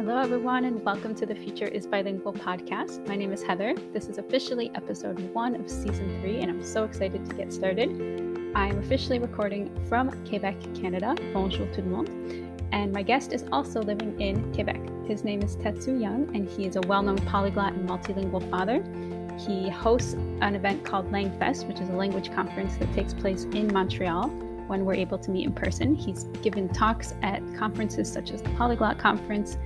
Hello, everyone, and welcome to the Future is Bilingual podcast. My name is Heather. This is officially episode 1 of season 3, and I'm so excited to get started. I'm officially recording from Quebec, Canada. Bonjour tout le monde. And my guest is also living in Quebec. His name is Tetsu Yung, and he is a well-known polyglot and multilingual father. He hosts an event called LangFest, which is a language conference that takes place in Montreal when we're able to meet in person. He's given talks at conferences such as the Polyglot Conference.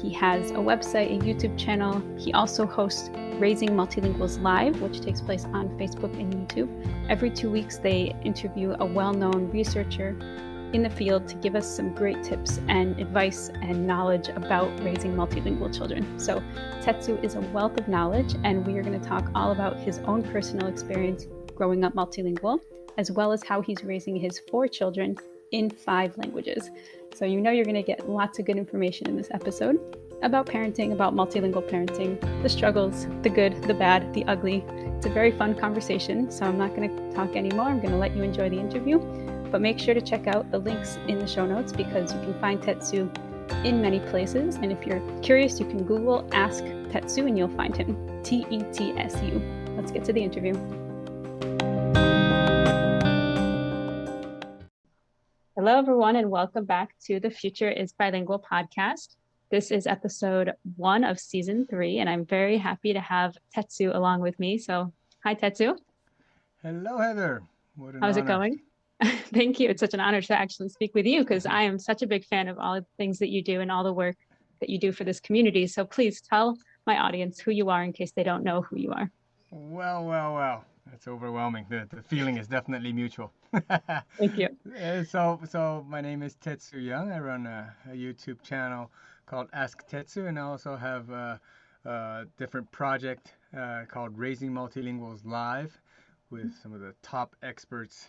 He has a website, a YouTube channel. He also hosts Raising Multilinguals Live, which takes place on Facebook and YouTube. Every 2 weeks, they interview a well-known researcher in the field to give us some great tips and advice and knowledge about raising multilingual children. So Tetsu is a wealth of knowledge, and we are going to talk all about his own personal experience growing up multilingual, as well as how he's raising his 4 children in 5 languages. So you know you're going to get lots of good information in this episode about parenting, about multilingual parenting, the struggles, the good, the bad, the ugly. It's a very fun conversation, so I'm not going to talk anymore. I'm going to let you enjoy the interview, but make sure to check out the links in the show notes because you can find Tetsu in many places. And if you're curious, you can Google Ask Tetsu and you'll find him, Tetsu. Let's get to the interview. Hello, everyone, and welcome back to the Future is Bilingual podcast. This is episode 1 of season 3, and I'm very happy to have Tetsu along with me. So, hi, Tetsu. Hello, Heather. What an How's honor. it going? Thank you. It's such an honor to actually speak with you because I am such a big fan of all the things that you do and all the work that you do for this community. So please tell my audience who you are in case they don't know who you are. Well. That's overwhelming. The feeling is definitely mutual. Thank you. So my name is Tetsu Yung. I run a YouTube channel called Ask Tetsu, and I also have a different project called Raising Multilinguals Live with some of the top experts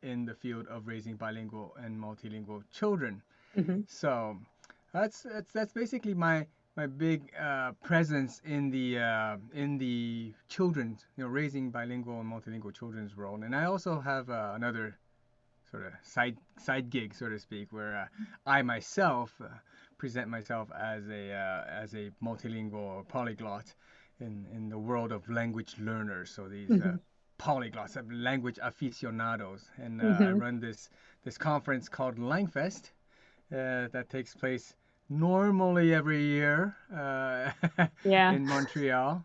in the field of raising bilingual and multilingual children. Mm-hmm. So that's basically my big presence in the children's, raising bilingual and multilingual children's world. And I also have another sort of side gig, so to speak, where I myself present myself as a multilingual or polyglot in the world of language learners. So these polyglots, language aficionados, and I run this conference called LangFest that takes place normally every year in Montreal.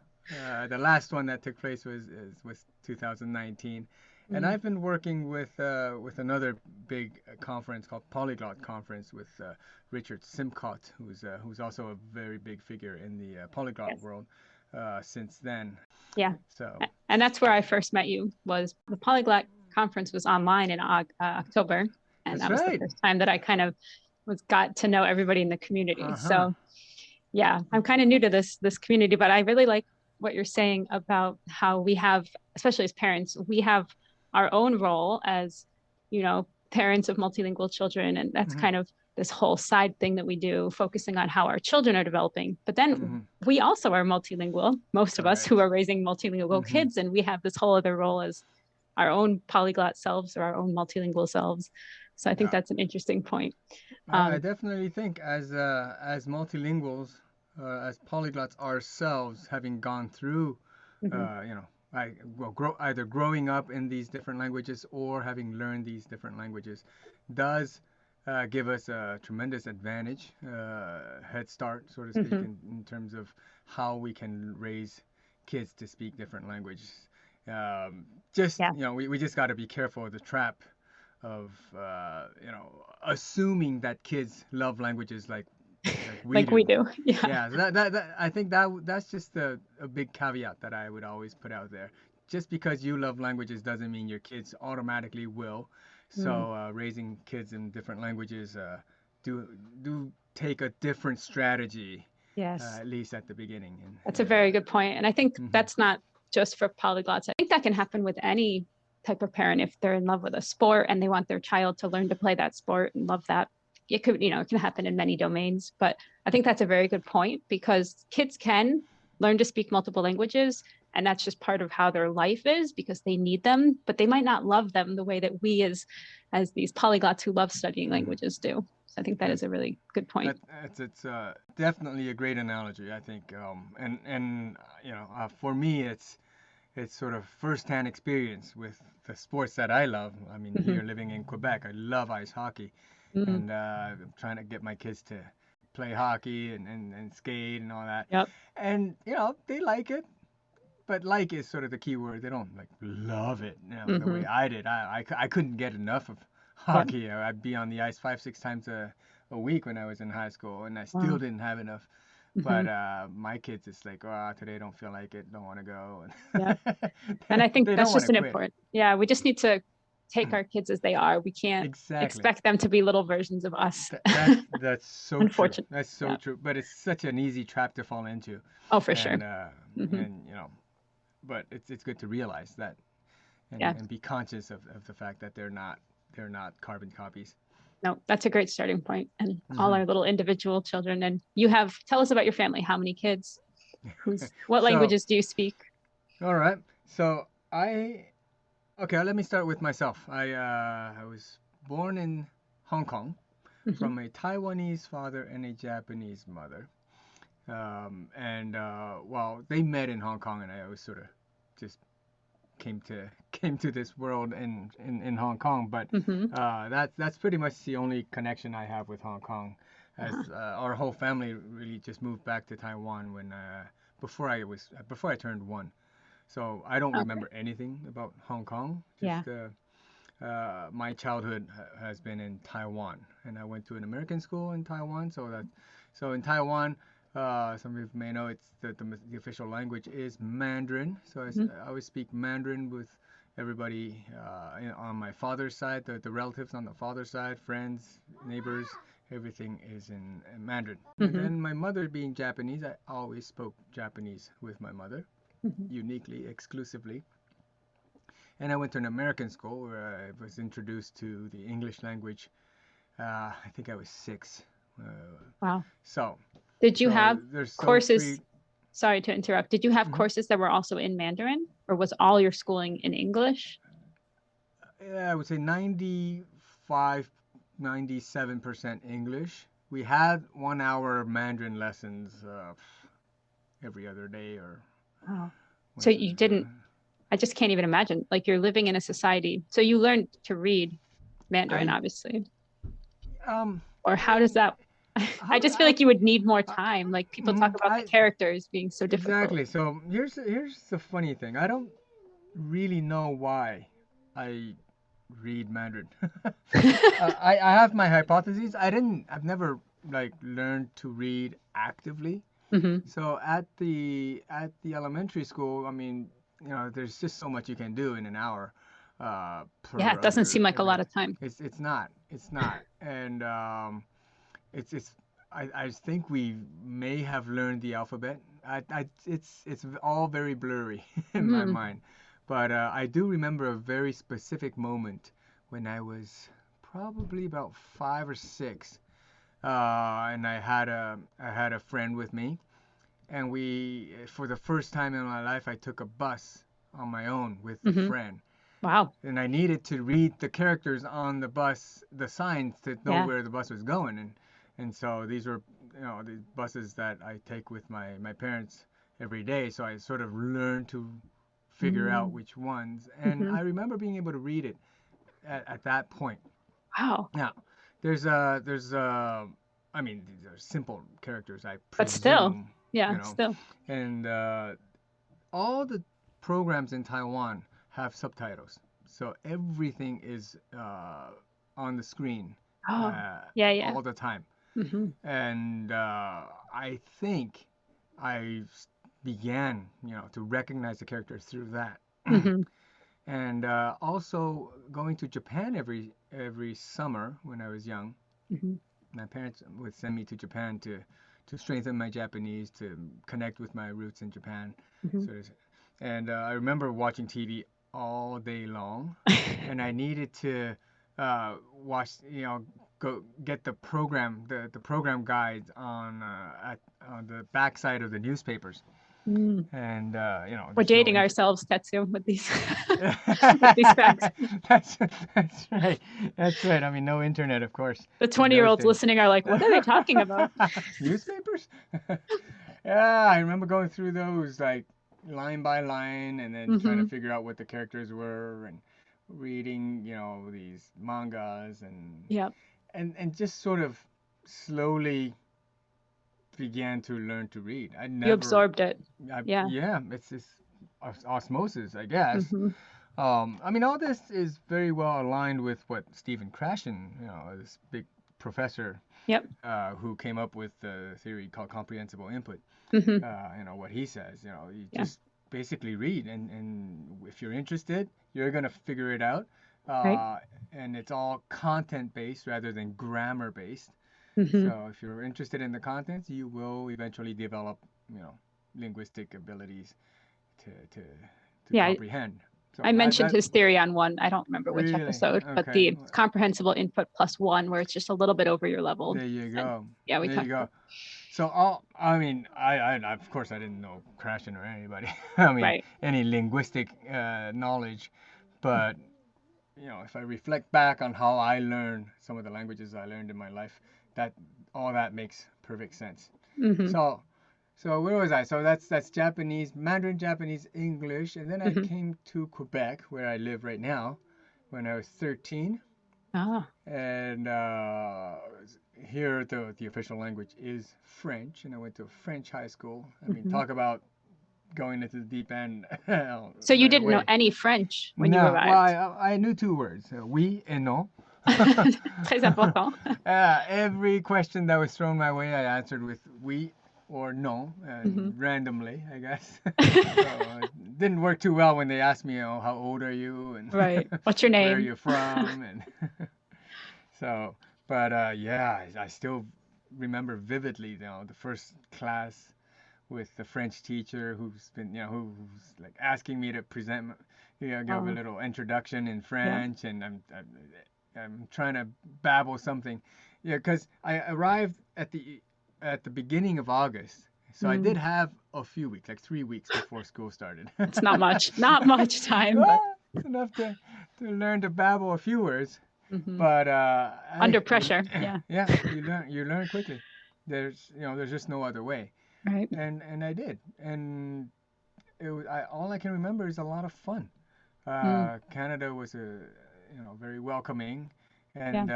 The last one that took place was 2019, and I've been working with another big conference called Polyglot Conference with Richard Simcott, who's also a very big figure in the polyglot world since then. Yeah. So, and that's where I first met you. Was the Polyglot Conference was online in October, and that was the first time that I kind of got to know everybody in the community. So yeah, I'm kind of new to this community, but I really like what you're saying about how we have, especially as parents, we have our own role as, parents of multilingual children. And that's kind of this whole side thing that we do, focusing on how our children are developing. But then we also are multilingual, most of us who are raising multilingual kids. And we have this whole other role as our own polyglot selves or our own multilingual selves. So I think that's an interesting point. I definitely think as multilinguals, as polyglots ourselves, having gone through, either growing up in these different languages or having learned these different languages, does give us a tremendous advantage, head start, so to speak, in terms of how we can raise kids to speak different languages. We just got to be careful of the trap of assuming that kids love languages like we do. That I think that's just a big caveat that I would always put out there. Just because you love languages doesn't mean your kids automatically will. So raising kids in different languages do take a different strategy. Yes, at least at the beginning. That's a very good point, and I think that's not just for polyglots. I think that can happen with any type of parent if they're in love with a sport and they want their child to learn to play that sport and love that. It could, it can happen in many domains, but I think that's a very good point because kids can learn to speak multiple languages and that's just part of how their life is because they need them, but they might not love them the way that we as these polyglots who love studying languages do. So I think that is a really good point. It's definitely a great analogy, I think. And for me, it's sort of firsthand experience with the sports that I love. I mean, here living in Quebec, I love ice hockey, and I'm trying to get my kids to play hockey and skate and all that. Yep. And they like it, but like is sort of the key word. They don't like love it, the way I did. I couldn't get enough of hockey. Yeah. I'd be on the ice 5-6 times a week when I was in high school, and I still didn't have enough. But my kids, it's like, oh, today I don't feel like it, don't want to go. Yeah. And I think they that's don't want just to an quit. important. Yeah, we just need to take our kids as they are. We can't expect them to be little versions of us. That's so true. That's so true. But it's such an easy trap to fall into. Oh, for sure. And but it's good to realize that and be conscious of the fact that they're not carbon copies. No, that's a great starting point. And all our little individual children. And tell us about your family. How many kids? What languages do you speak? All right. So let me start with myself. I was born in Hong Kong from a Taiwanese father and a Japanese mother. They met in Hong Kong, and I was sort of just came to this world in Hong Kong. But that's pretty much the only connection I have with Hong Kong, as our whole family really just moved back to Taiwan when before I turned 1. So I don't remember anything about Hong Kong. Just my childhood has been in Taiwan, and I went to an American school in Taiwan. So in Taiwan, some of you may know it's the official language is Mandarin. So I always speak Mandarin with everybody on my father's side, the relatives on the father's side, friends, neighbors. Everything is in Mandarin. And then my mother being Japanese, I always spoke Japanese with my mother, uniquely, exclusively. And I went to an American school where I was introduced to the English language. I think I was 6. Wow. So. Did you have courses? Sorry to interrupt. Did you have courses that were also in Mandarin, or was all your schooling in English? Yeah, I would say 95, 97% English. We had 1 hour Mandarin lessons every other day or. Wow. So you didn't. I just can't even imagine. Like you're living in a society. So you learned to read Mandarin, obviously. Or how does that? I just feel like you would need more time. Like people talk about the characters being so difficult. Exactly. So here's the funny thing. I don't really know why I read Mandarin. I have my hypotheses. I've never like learned to read actively. So at the elementary school, I mean, there's just so much you can do in an hour. It doesn't seem like a lot of time. It's not. And I think we may have learned the alphabet. It's all very blurry in my mind, but I do remember a very specific moment when I was probably about 5 or 6, and I had a friend with me, and for the first time in my life, I took a bus on my own with a friend. Wow. And I needed to read the characters on the bus, the signs to know where the bus was going. And so these were, the buses that I take with my parents every day. So I sort of learned to figure out which ones. And I remember being able to read it at that point. Wow. Now, there's I mean, these are simple characters, I presume. But still, still. And all the programs in Taiwan have subtitles. So everything is on the screen all the time. And I think I began, to recognize the characters through that. And also going to Japan every summer when I was young. My parents would send me to Japan to strengthen my Japanese, to connect with my roots in Japan. And I remember watching TV all day long, and I needed to watch, go get the program guides on the backside of the newspapers. Mm. And We're there's no dating interest. ourselves, Tetsu, with these with these facts. That's right. That's right. I mean, no internet, of course, The in those 20-year-olds days. listening are like, what are they talking about? Newspapers? Yeah, I remember going through those like line by line and then trying to Hmm. figure out what the characters were and reading, these mangas and Yep. and just sort of slowly began to learn to read. You absorbed it. Yeah. Yeah, it's this osmosis, I guess. Hmm. I mean, all this is very well aligned with what Stephen Krashen, this big professor Yep. who came up with the theory called comprehensible input. Hmm. What he says, you Yeah. just basically read, and if you're interested, you're gonna figure it out. Right. And it's all content based rather than grammar based. Hmm. So if you're interested in the contents, you will eventually develop, linguistic abilities to Yeah. comprehend. So I that mentioned that his theory on one, I don't remember which really episode, but okay. the comprehensible input plus one, where it's just a little bit over your level. There you And go. yeah, we There you talked go. about So I mean, I of course I didn't know Krashen or anybody. I mean, right. any linguistic knowledge, but if I reflect back on how I learned some of the languages I learned in my life, that all that makes perfect sense. Hmm. So, so where was I? So that's Japanese, Mandarin, Japanese, English, and then I Hmm. came to Quebec, where I live right now, when I was 13, Ah. and here the official language is French, and I went to a French high school. I mean, Hmm. talk about going into the deep end So you right didn't know away. any French when you No, well, arrived. I knew two words, oui and non. Très important. Every question that was thrown my way, I answered with oui or no, Hmm. and randomly, I guess. So it didn't work too well when they asked me, how old are you, and Right. What's your where are name? you from, and so. But yeah, I still remember vividly, the first class with the French teacher who's been, who's like asking me to present, give a Oh, little introduction in yeah. French, and I'm trying to babble something, because I arrived at the beginning of August, so I did Mm. have a few weeks, like 3 weeks before school started. It's not much, not much time, but Well, it's enough to learn to babble a few words, hmm, but under hey, pressure. Yeah. yeah, you learn quickly. There's just no other way, Right. and I did, and all I can remember is a lot of fun. Mm. Canada was very welcoming, Yeah. and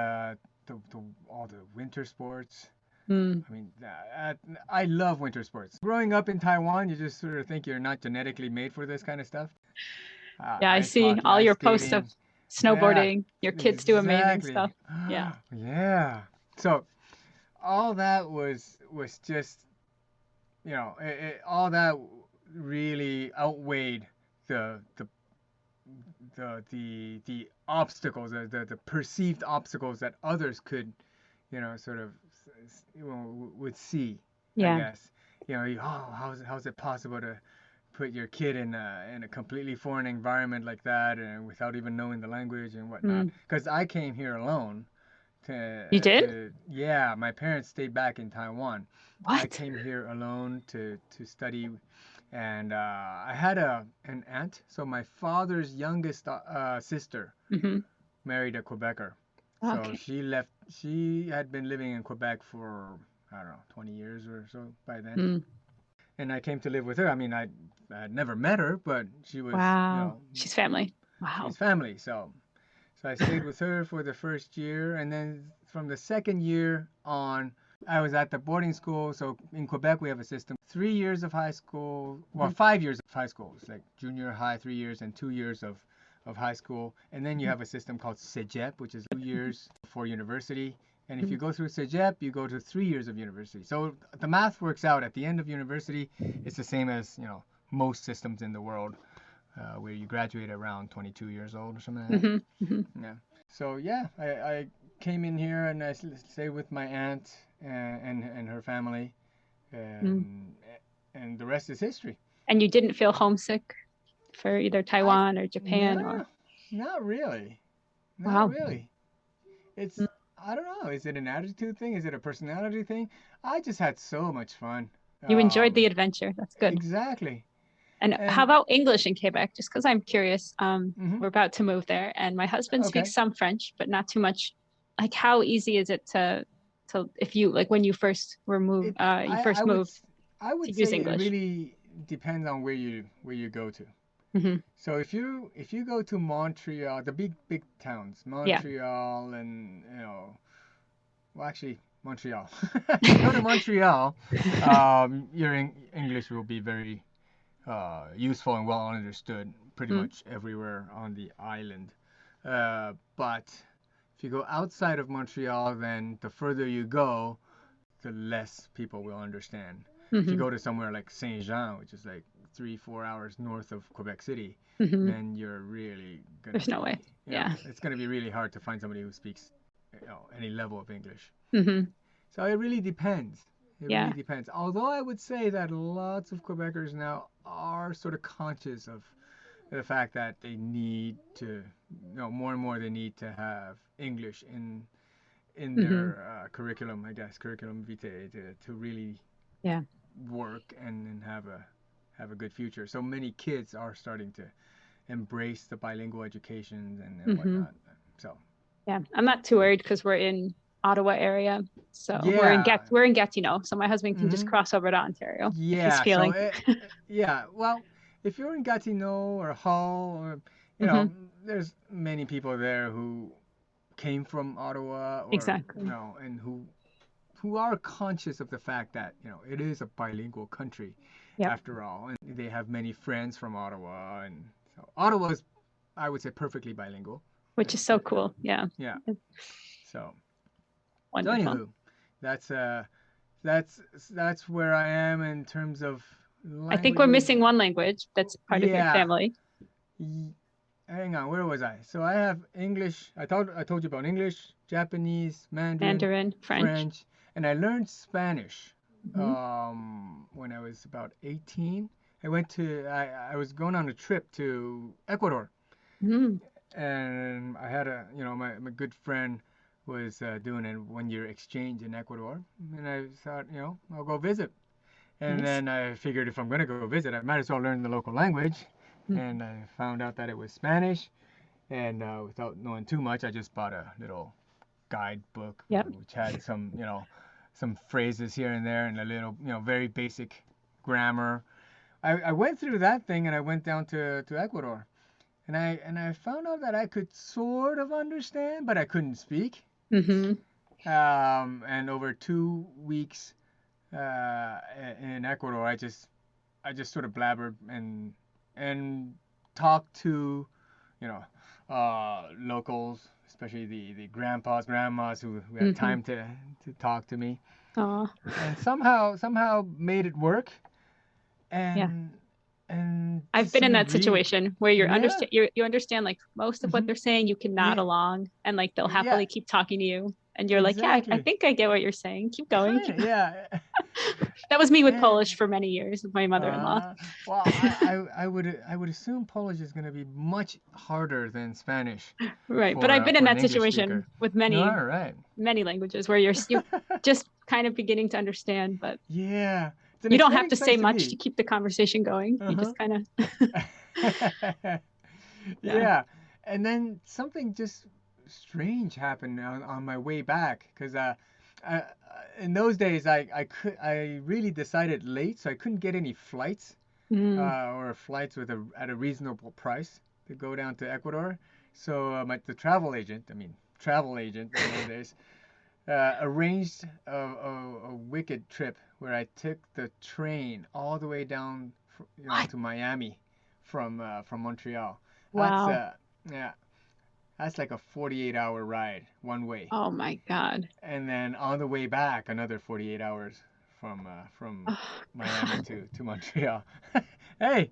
all the winter sports. Mm. I mean, I love winter sports. Growing up in Taiwan, you just sort of think you're not genetically made for this kind of stuff. Yeah, I Ice see hockey, all ice your posts of skating. Yeah, snowboarding. Your kids do amazing exactly. stuff. Yeah. Yeah. So all that was just, all that really outweighed the the the obstacles, the perceived obstacles that others could, sort of, would see, I Yeah. guess. How's it possible to put your kid in a completely foreign environment like that, and without even knowing the language and whatnot? Mm. Because I came here alone You did? yeah, my parents stayed back in Taiwan. I What? came here alone to study, and I had an aunt. So my father's youngest sister Hmm. married a Quebecer. So Okay. she left. She had been living in Quebec for, I don't know, 20 years or so by then. Mm. And I came to live with her. I mean, I had never met her, but she was, Wow. She's family. Wow. she's family. So I stayed with her for the first year, and then from the second year on, I was at the boarding school. So in Quebec, we have a system: 3 years of high school, well, Hmm. 5 years of high school. It's like junior high, 3 years, and 2 years of high school. And then you Hmm. have a system called Cégep, which is 2 years for university. And if Hmm. you go through Cégep, you go to 3 years of university. So the math works out. At the end of university, it's the same as, most systems in the world, where you graduate around 22 years old or something like that. Hmm. Hmm. Yeah. So yeah, I came in here and I stayed with my aunt and her family, Mm. and and the rest is history. And you didn't feel homesick for either I Taiwan or Japan or No, not really, not wow. really. It's, Mm. I don't know. Is it an attitude thing? Is it a personality thing? I just had so much fun. You enjoyed the adventure. That's good. Exactly. And how And about English in Quebec? Just because I'm curious. mhm, We're about to move there, and my husband okay. speaks some French, but not too much. Like, how easy is it to if you like when you first were moved, It you I first would moved I to would use say it English? really depends on where you go to. Hmm. So if you go to Montreal, the big towns, Yeah. Montreal and well actually Montreal. If you go to Montreal, your English will be very useful and well understood pretty Mm. much everywhere on the island. But if you go outside of Montreal, then the further you go, the less people will understand. If you Hmm. go to somewhere like Saint Jean, which is like 3 4 hours north of Quebec City, Hmm. then you're really gonna There's no way. be, Yeah. it's gonna be really hard to find somebody who speaks, any level of English. Hmm. So it really depends. It really Yeah. depends. Although I would say that lots of Quebecers now are sort of conscious of the fact that they need to, more and more they need to have English in Hmm. their curriculum, I guess, curriculum vitae to really Yeah. work and have a good future. So many kids are starting to embrace the bilingual education and Hmm. whatnot. So Yeah. I'm not too worried because we're in Ottawa area. So yeah, we're in Gatineau. So my husband can just hmm cross over to Ontario if he's yeah. So feeling. yeah. Well, if you're in Gatineau or Hull, or Hmm. there's many people there who came from Ottawa or Exactly. and who are conscious of the fact that it is a bilingual country Yep. after all, and they have many friends from Ottawa, and so Ottawa's, I would say, perfectly bilingual. Which is It's so cool. Yeah. yeah. It's So wonderful. anywho, that's that's that's where I am in terms of I think we're languages. missing one language that's part of your Yeah. family. Hang on, where was I? So I have English. I told you about English, Japanese, Mandarin, Mandarin, French. French, and I learned Spanish Hmm. when I was about 18. I was going on a trip to Ecuador, Hmm. and I had my good friend was doing a 1 year exchange in Ecuador, and I thought, I'll go visit. And Nice. then I figured if I'm gonna go visit, I might as well learn the local language. Mhm. And I found out that it was Spanish, and without knowing too much, I just bought a little guidebook Yep. which had some phrases here and there and a little, very basic grammar. I went through that thing and I went down to Ecuador, and I found out that I could sort of understand, but I couldn't speak. Hmm. And over 2 weeks in Ecuador, I just sort of blabbered and talked to you know locals, especially the grandpas, grandmas who had Hmm. time to talk to me, Oh, and somehow made it work, yeah. and and I've just been in sort of that situation where yeah, you understand like most of what hmm they're saying, you can nod yeah, along and like they'll yeah, happily keep talking to you. And you're like, yeah, I exactly, think I get what you're saying. Keep going. kind of, yeah. That was me with Polish And for many years with my mother-in-law. well, I would assume Polish is going to be much harder than Spanish Right. But I've been in for an that English situation speaker. with All right. many languages where you just kind of beginning to understand, but Yeah, it's an you don't have exciting to say place to much to be. keep the conversation going. You Uh just kind of, huh. yeah. Yeah, and then something just strange happened on my way back because I, in those days I really decided late, so I couldn't get any flights Mm. or flights at a reasonable price to go down to Ecuador. So the travel agent in those days arranged a wicked trip where I took the train all the way down, What? to Miami from Montreal. That's Wow. yeah, that's like a 48-hour ride one way, Oh my God. and then on the way back another 48 hours from Oh Miami God. to Montreal. Hey,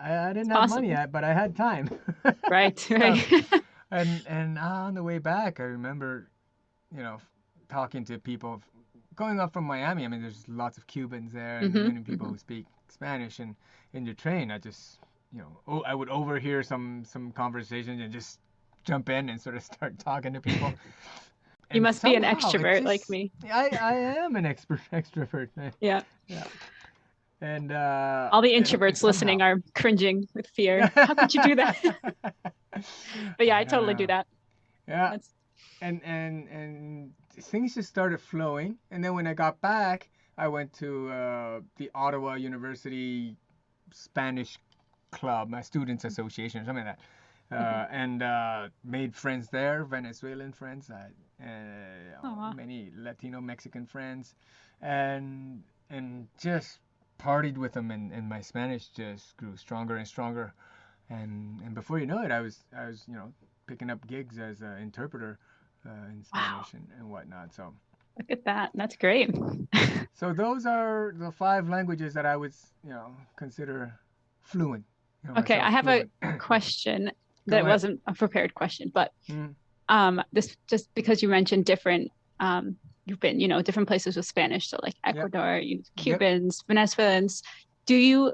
I It's didn't have money possible. yet, but I had time. Right, So, right. and on the way back, I remember, you know, talking to people going up from Miami. I mean, there's lots of Cubans there and Hmm. many people Hmm. who speak Spanish. And in the train, I just, I would overhear some conversations and just jump in and sort of start talking to people. You And must be an somehow it extrovert like just, me. I am an extrovert. Yeah. Yeah. And All the and introverts listening somehow. are cringing with fear. How could you do that? But yeah, I I totally do know. that. Yeah, That's and things just started flowing. And then when I got back, I went to the Ottawa University Spanish Club, my students association, something like that, mhm. and made friends there, Venezuelan friends, Aw. many Latino Mexican friends, and just partied with them, and my Spanish just grew stronger and stronger. And before you know it, I was picking up gigs as an interpreter in Wow. Spanish and whatnot. So Look at that. That's great. so those are the five languages that I would consider fluent. Okay, I Myself have a fluent. question Go that ahead. wasn't a prepared question, but Mm, this just because you mentioned different you've been, different places with Spanish, so like yep. Ecuador, Yep. Cubans, Venezuelans. Do you,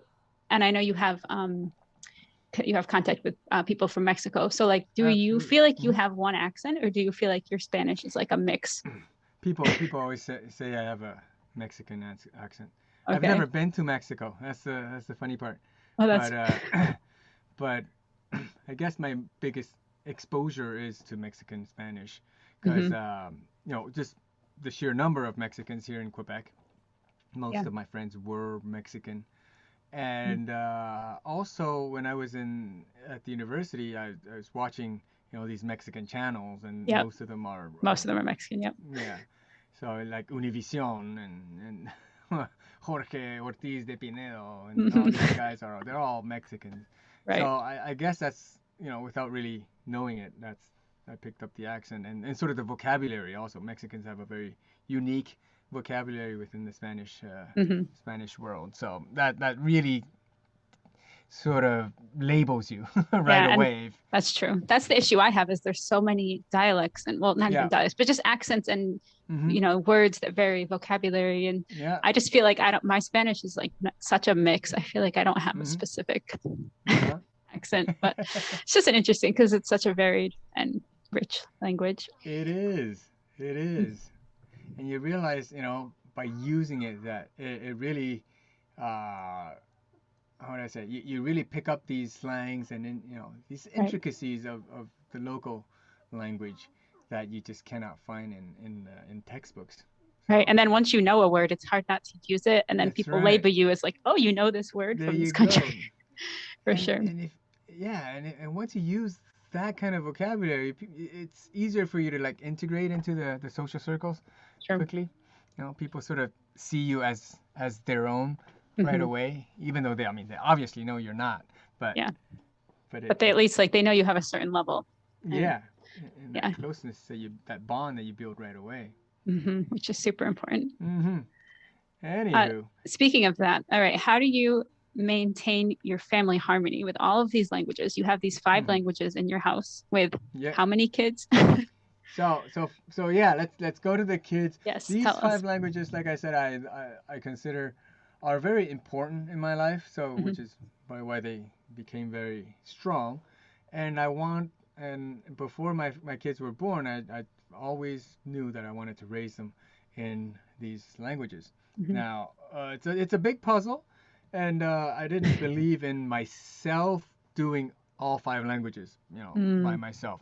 and I know you have contact with people from Mexico. So like, do you Absolutely. feel like you Hmm. have one accent or do you feel like your Spanish is like a mix? People always say I have a Mexican accent. I've Okay. never been to Mexico. That's the funny part. Oh, that's But but I guess my biggest exposure is to Mexican Spanish because hmm just the sheer number of Mexicans here in Quebec. yeah. Most of my friends were Mexican, Mm. and also when I was in at the university, I was watching these Mexican channels, and Yep. most of them Most are of them are Mexican. Yep. yeah, so like Univision and Jorge Ortiz de Pinedo and all these hmm guys they're all Mexicans. So Right. I guess that's without really knowing it, that's I picked up the accent and sort of the vocabulary also. Mexicans have a very unique vocabulary within the hmm Spanish world. So that really sort of labels you right Yeah. And away. that's true. That's the issue I have is there's so many dialects and well, not even Yeah. dialects, but just accents and, Mhm. words that vary vocabulary. And Yeah. I just feel like my Spanish is like such a mix. I feel like I don't have a Mhm. specific Uh-huh. accent, but it's just an interesting because it's such a varied and rich language. It is. It is. And you realize, by using it, that it really, how would I say, you really pick up these slangs and then, these Right. intricacies of the local language that you just cannot find in textbooks. Right. So And then once you know a word, it's hard not to use it. And then that's people right. label you as like, oh, you know this word There from this you country. go. For And sure. if yeah, and once you use that kind of vocabulary, it's easier for you to like integrate into the social circles Sure. quickly. People sort of see you as their own right hmm away, even though I mean, they obviously know you're not. But Yeah. but But they at least like they know you have a certain level. And yeah, and that yeah, closeness that bond that you build right away. which is super important. Mm-hmm. Uh, Anywho, Speaking of that, all right, how do you maintain your family harmony with all of these languages? You have these five hmm, languages in your house with yeah. how many kids? So yeah, let's go to the kids. Yes, These tell us. five languages, like I said, I consider are very important in my life. So which hmm is why they became very strong. And I want and before my kids were born, I always knew that I wanted to raise them in these languages. hmm Now it's a big puzzle, and I didn't believe in myself doing all five languages, by Mm, myself.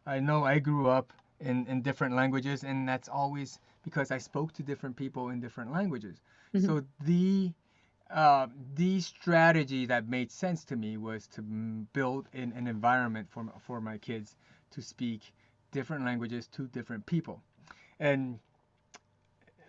I know I grew up in different languages, and that's always because I spoke to different people in different languages. mhm. So the strategy that made sense to me was to build an environment for my kids to speak different languages to different people. And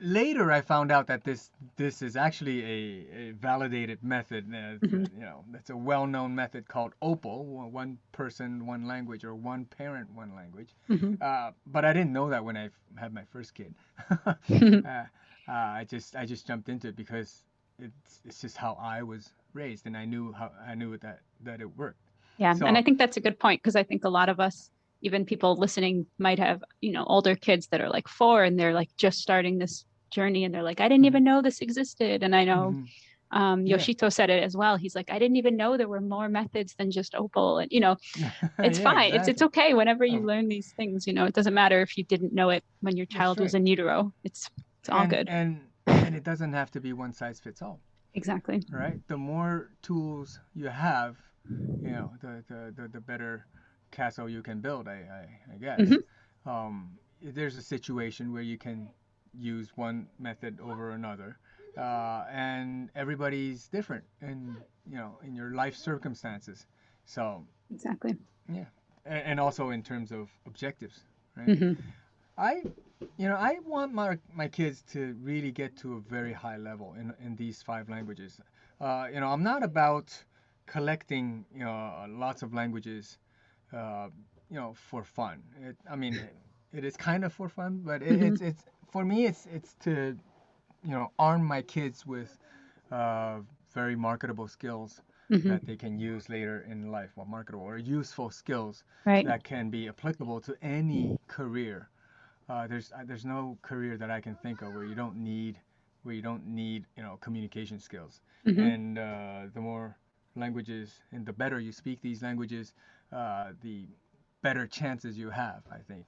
later I found out that this is actually a validated method. Mhm. That's a well-known method called OPAL, one person, one language, or one parent, one language. Mhm. But I didn't know that when I had my first kid. I just jumped into it because it's just how I was raised, and I knew that it worked. Yeah, and So I think that's a good point because I think a lot of us, even people listening, might have, older kids that are like 4 and they're like just starting this journey and they're like, I didn't mhm, even know this existed. And I know mhm, yeah, Yoshito said it as well. He's like, I didn't even know there were more methods than just Opal. And it's yeah, fine. It's exactly. okay whenever you Oh, learn these things. It doesn't matter if you didn't know it when your that's child was right. in utero. It's all and good. and and it doesn't have to be one size fits all. Exactly. right? The more tools you have, the better castle you can build. I guess. Hmm. There's a situation where you can use one method over another, and everybody's different, and in your life circumstances. So Exactly. yeah, and also in terms of objectives, right? Hmm. I I want my kids to really get to a very high level in these five languages. I'm not about collecting, lots of languages, uh, for fun. It is kind of for fun, but Hmm. it's for me, it's to, arm my kids with uh, very marketable skills Hmm. that they can use later in life, or marketable or useful skills Right. that can be applicable to any career. There's no career that I can think of where you don't need communication skills. Hmm. And the more languages and the better you speak these languages, the better chances you have. I think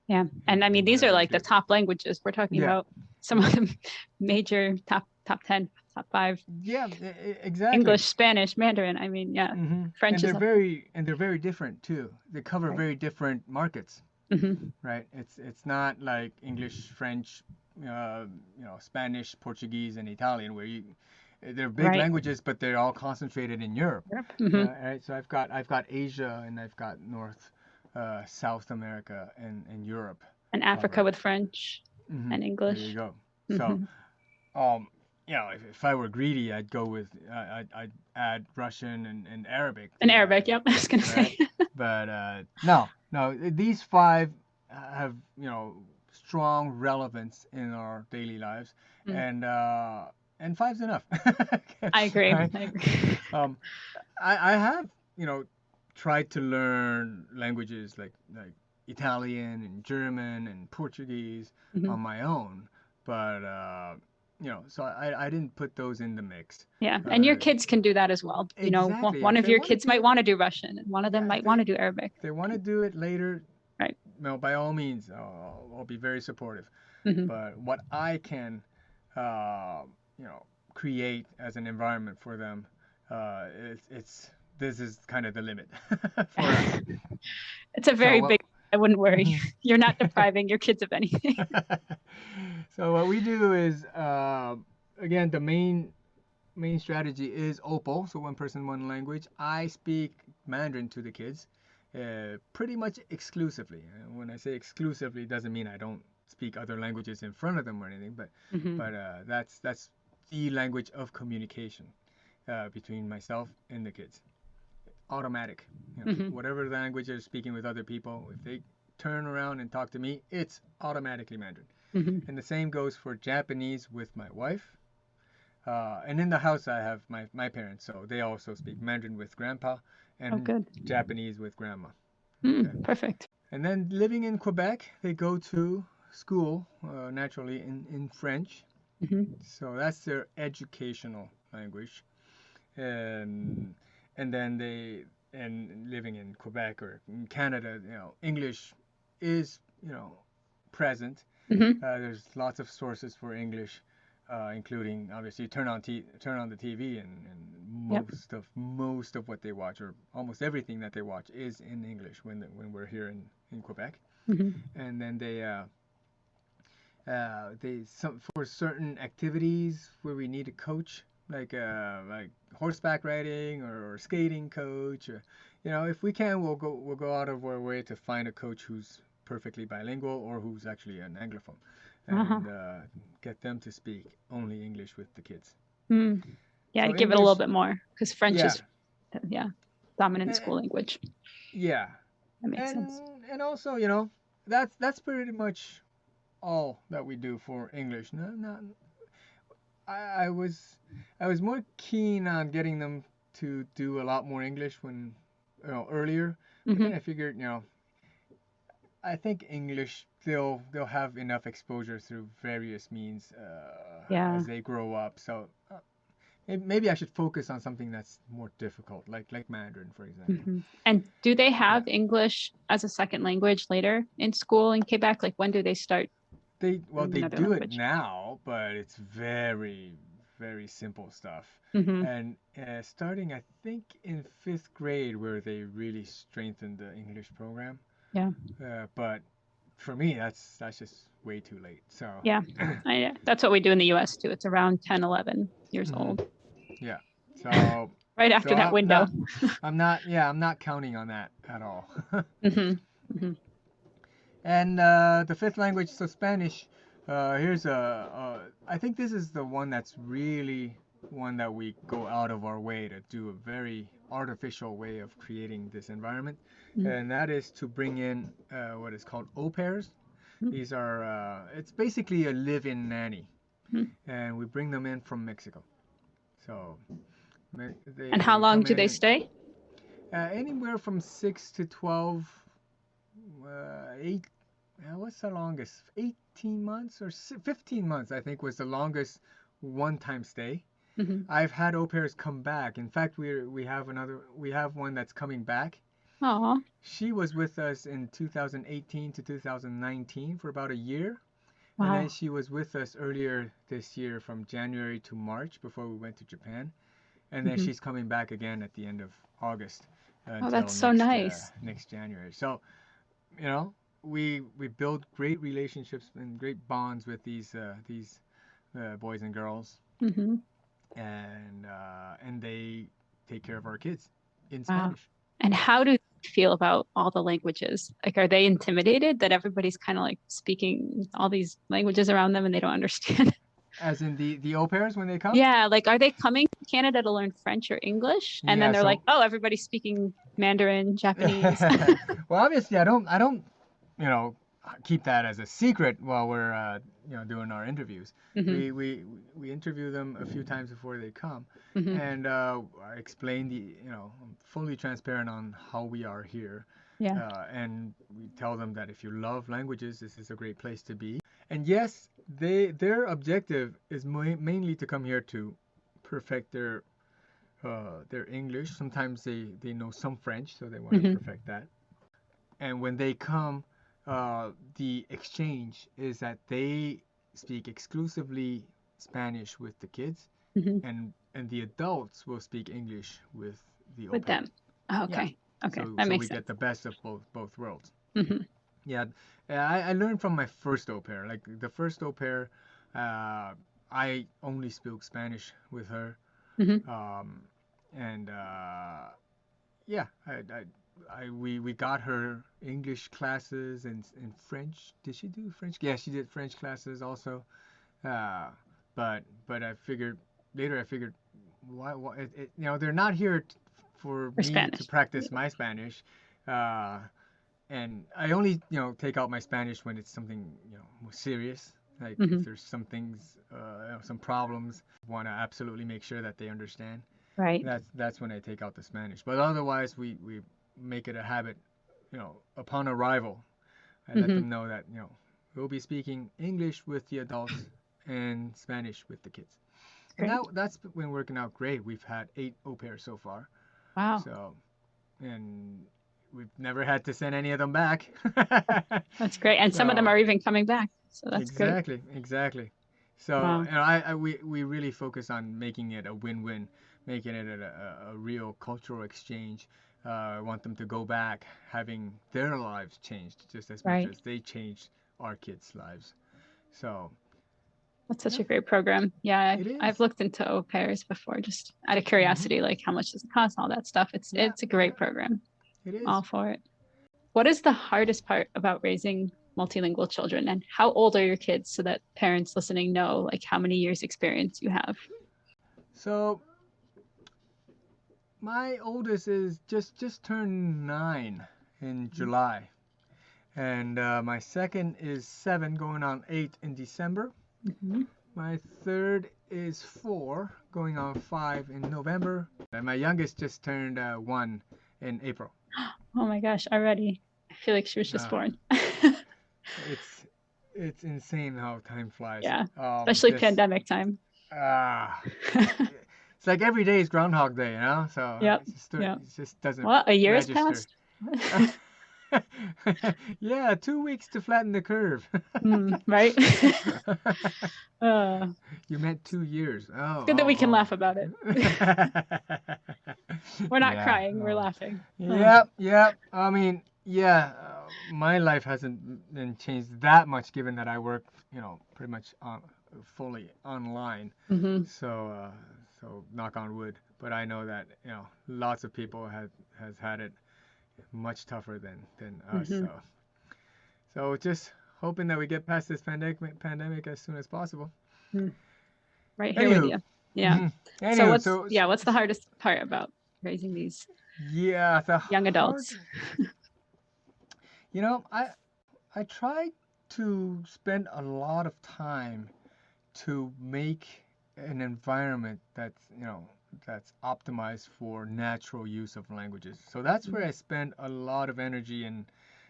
Yeah. And I mean, in these are whatever you like the do. top languages. We're talking Yeah, about some of yeah, the major top 10, top five. yeah, exactly. English, Spanish, Mandarin. I mean, yeah. French is up there. And they're very different too. They cover Right. very different markets. Hmm. Right? It's not like English, French, Spanish, Portuguese, and Italian, where they're big Right. languages, but they're all concentrated in Europe. Europe. Hmm. Right? So I've got Asia, and I've got North, South America, and Europe And Africa covered. with French Hmm. and There you English. go. So Hmm. um, if I were greedy, I'd go with I'd add Russian and Arabic, And Arabic. Yep. I was going to right? say. But no, these five have strong relevance in our daily lives, Mm. and five's enough, I agree. right? I agree. Um, I have tried to learn languages like Italian and German and Portuguese Hmm. on my own, but so I didn't put those in the mix. Yeah. And your Uh, kids can do that as well. You know, exactly. one If of they your want to kids do might it, want to do Russian and one of them yeah, might want to do Arabic. if they want to do it later, Right. by all means, I'll be very supportive. Hmm. But what I can, uh, create as an environment for them, it's this is kind of the limit for us. It's a So very what? big, I wouldn't worry. Mhm. You're not depriving your kids of anything. So what we do is, again, the main strategy is OPO, so one person, one language. I speak Mandarin to the kids, pretty much exclusively. And when I say exclusively, it doesn't mean I don't speak other languages in front of them or anything, but Hmm. that's the language of communication between myself and the kids. Automatic, Hmm. whatever language they're speaking with other people, if they turn around and talk to me, it's automatically Mandarin. Hmm. And the same goes for Japanese with my wife. And in the house, I have my parents, so they also speak Mandarin with grandpa Oh, and good. Japanese with grandma. Okay. Mm, perfect. And then living in Quebec, they go to school naturally in French. Hmm. So that's their educational language. And and then and living in Quebec or in Canada, English is present. Hmm. There's lots of sources for English, including obviously turn on the TV, and Yep. most of what they watch, or almost everything that they watch, is in English when we're here in Quebec. Hmm. And then they some for certain activities where we need a coach, like horseback riding or skating coach, or if we can, we'll go out of our way to find a coach who's perfectly bilingual or who's actually an anglophone, Uh-huh. and get them to speak only English with the kids. Mm. Yeah, to So give it a little English, bit more because French yeah, is, yeah, dominant eh, school language. yeah, That makes sense. and also that's pretty much all that we do for English. No, not I, I was I was more keen on getting them to do a lot more English when earlier, but then Hmm. I figured I think English they'll have enough exposure through various means Yeah. as they grow up. So maybe I should focus on something that's more difficult, like Mandarin, for example. Hmm. And do they Yeah, have English as a second language later in school in Quebec? Like when do they start they learning they another do it language? now, but it's very very simple stuff. Mm-hmm. And starting, I think, in fifth grade, where they really strengthened the English program. Yeah. But for me, that's just way too late. So Yeah. That's what we do in the US too. It's around 10, 11 years hmm old. yeah. So Right so after that window. I'm not counting on that at all. Mm-hmm. Mm-hmm. And the fifth language, so Spanish. Here's I think this is the one that's really one that we go out of our way to do a very artificial way of creating this environment, and that is to bring in what is called au pairs. These are it's basically a live-in nanny, Mm-hmm. and we bring them in from Mexico. So And how they long come do in they and stay? anywhere from 6 to 12, 8. What's the longest? 18 months or 15 months, I think, was the longest one-time stay. Mm-hmm. I've had au pairs come back. In fact, we have one that's coming back. Aw. She was with us in 2018 to 2019 for about a year. And then Wow. she was with us earlier this year from January to March before we went to Japan. And then Mm-hmm. she's coming back again at the end of August Oh, until that's so nice. next January. So, you know, we build great relationships and great bonds with these boys and girls, Mm-hmm. and they take care of our kids in Wow. Spanish. And how do you feel about all the languages? Like, are they intimidated that everybody's kind of like speaking all these languages around them and they don't understand? As in the au pairs when they come. Yeah, like are they coming to Canada to learn French or English? And then Yeah. they're like, So, oh, everybody's speaking Mandarin, Japanese. well, obviously, I don't, you know, keep that as a secret while we're, doing our interviews. Hmm. We interview them a few times before they come, Hmm. and I explain I'm fully transparent on how we are here, Yeah. and we tell them that if you love languages, this is a great place to be. And yes, their objective is mainly to come here to perfect their English. Sometimes they know some French, so they want to Hmm. perfect that. And when they come, the exchange is that they speak exclusively Spanish with the kids, Hmm. and the adults will speak English with the au With them. pairs. Oh, Yeah. okay. Okay. So That so makes we get sense. the best of both worlds. Hmm. Yeah. I learned from my first au pair. Like the first au pair, I only spoke Spanish with her. Hmm. Um, and yeah, we got her English classes and French. Did she do French? Yeah, she did French classes also. Uh, but I figured why they're not here for For me to Spanish. practice my Spanish. Uh, and I only take out my Spanish when it's something more serious. Like if Hmm. there's some things, some problems, want to absolutely make sure that they understand. Right. That's when I take out the Spanish. But otherwise, we make it a habit. Upon arrival, I let Hmm. them know that we'll be speaking English with the adults and Spanish with the kids. And Great. that's been working out great. We've had 8 au pairs so far. Wow. So, and we've never had to send any of them back. That's great. And some of them So are even coming back. So that's great. exactly. So, Wow. we really focus on making it a win-win, making it a real cultural exchange. I want them to go back, having their lives changed just as much Right. as they changed our kids' lives. So, That's such yeah, a great program. Yeah, it I've is. looked into au pairs before, just out of Hmm. curiosity, like how much does it cost, all that stuff. Yeah, It's a great program. it is. All for it. What is the hardest part about raising multilingual children, and how old are your kids so that parents listening know like how many years experience you have? So, my oldest is just turned 9 in July. And my second is 7, going on 8 in December. Mm-hmm. My third is 4, going on 5 in November. And my youngest just turned 1 in April. Oh my gosh, already. I feel like she was just Uh, born. it's it's insane how time flies. Yeah, especially This pandemic time. ah, it's like every day is Groundhog Day, So Yep. it Yep. just doesn't Well, a year has register. passed. Yeah, 2 weeks to flatten the curve. Right? uh, You meant 2 years. it's good that we can Oh, laugh about it. oh. We're not Yeah. crying, we're Oh. laughing. Yep, yep. I mean, yeah, my life hasn't been changed that much given that I work, pretty much fully online. Hmm. So knock on wood. But I know that, lots of people has had it much tougher than us. Hmm. So just hoping that we get past this pandemic as soon as possible. Right here with Anywho, you. Yeah. mhm. So Anywho, so what's the hardest part about raising these yeah, the young hard, adults? you know, I try to spend a lot of time to make an environment that's optimized for natural use of languages. So that's where I spend a lot of energy and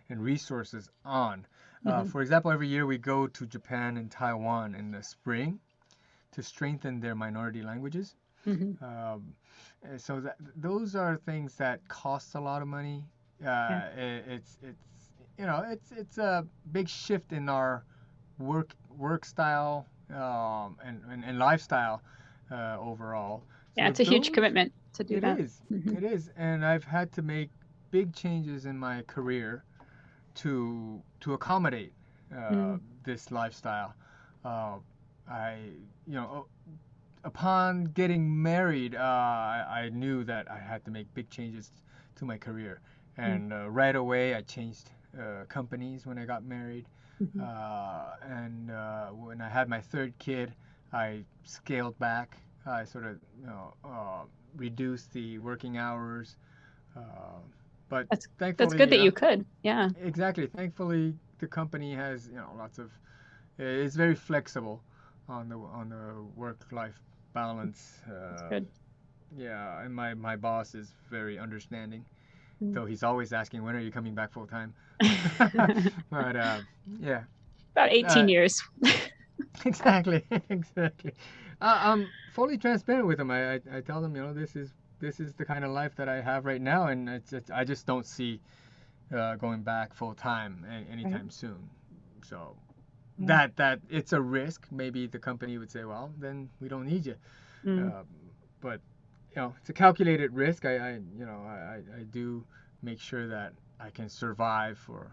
resources on. Mm-hmm. For example, every year we go to Japan and Taiwan in the spring to strengthen their minority languages. Hmm. Um, so those are things that cost a lot of money. Yeah. It's a big shift in our work style and lifestyle overall. Yeah, So it's a huge those commitment to do it that. is Hmm. it is, and I've had to make big changes in my career to accommodate Mm. this lifestyle. Uh, I you know Upon getting married, I knew that I had to make big changes to my career, Mm. and right away I changed companies when I got married, Hmm. and when I had my third kid, I scaled back. I sort of reduced the working hours, uh, but That's good thankfully, that you could. Yeah. exactly. Thankfully, the company has lots of it's very flexible on the work-life balance. That's good. Yeah, and my boss is very understanding, Mm. though he's always asking when are you coming back full time. But yeah, About 18 uh, years. exactly, exactly. I'm fully transparent with him. I tell them, this is the kind of life that I have right now, and I just don't see going back full time Right. anytime soon. So Yeah. that it's a risk. Maybe the company would say, well, then we don't need you. Mm. Uh, but it's a calculated risk. I do make sure that I can survive for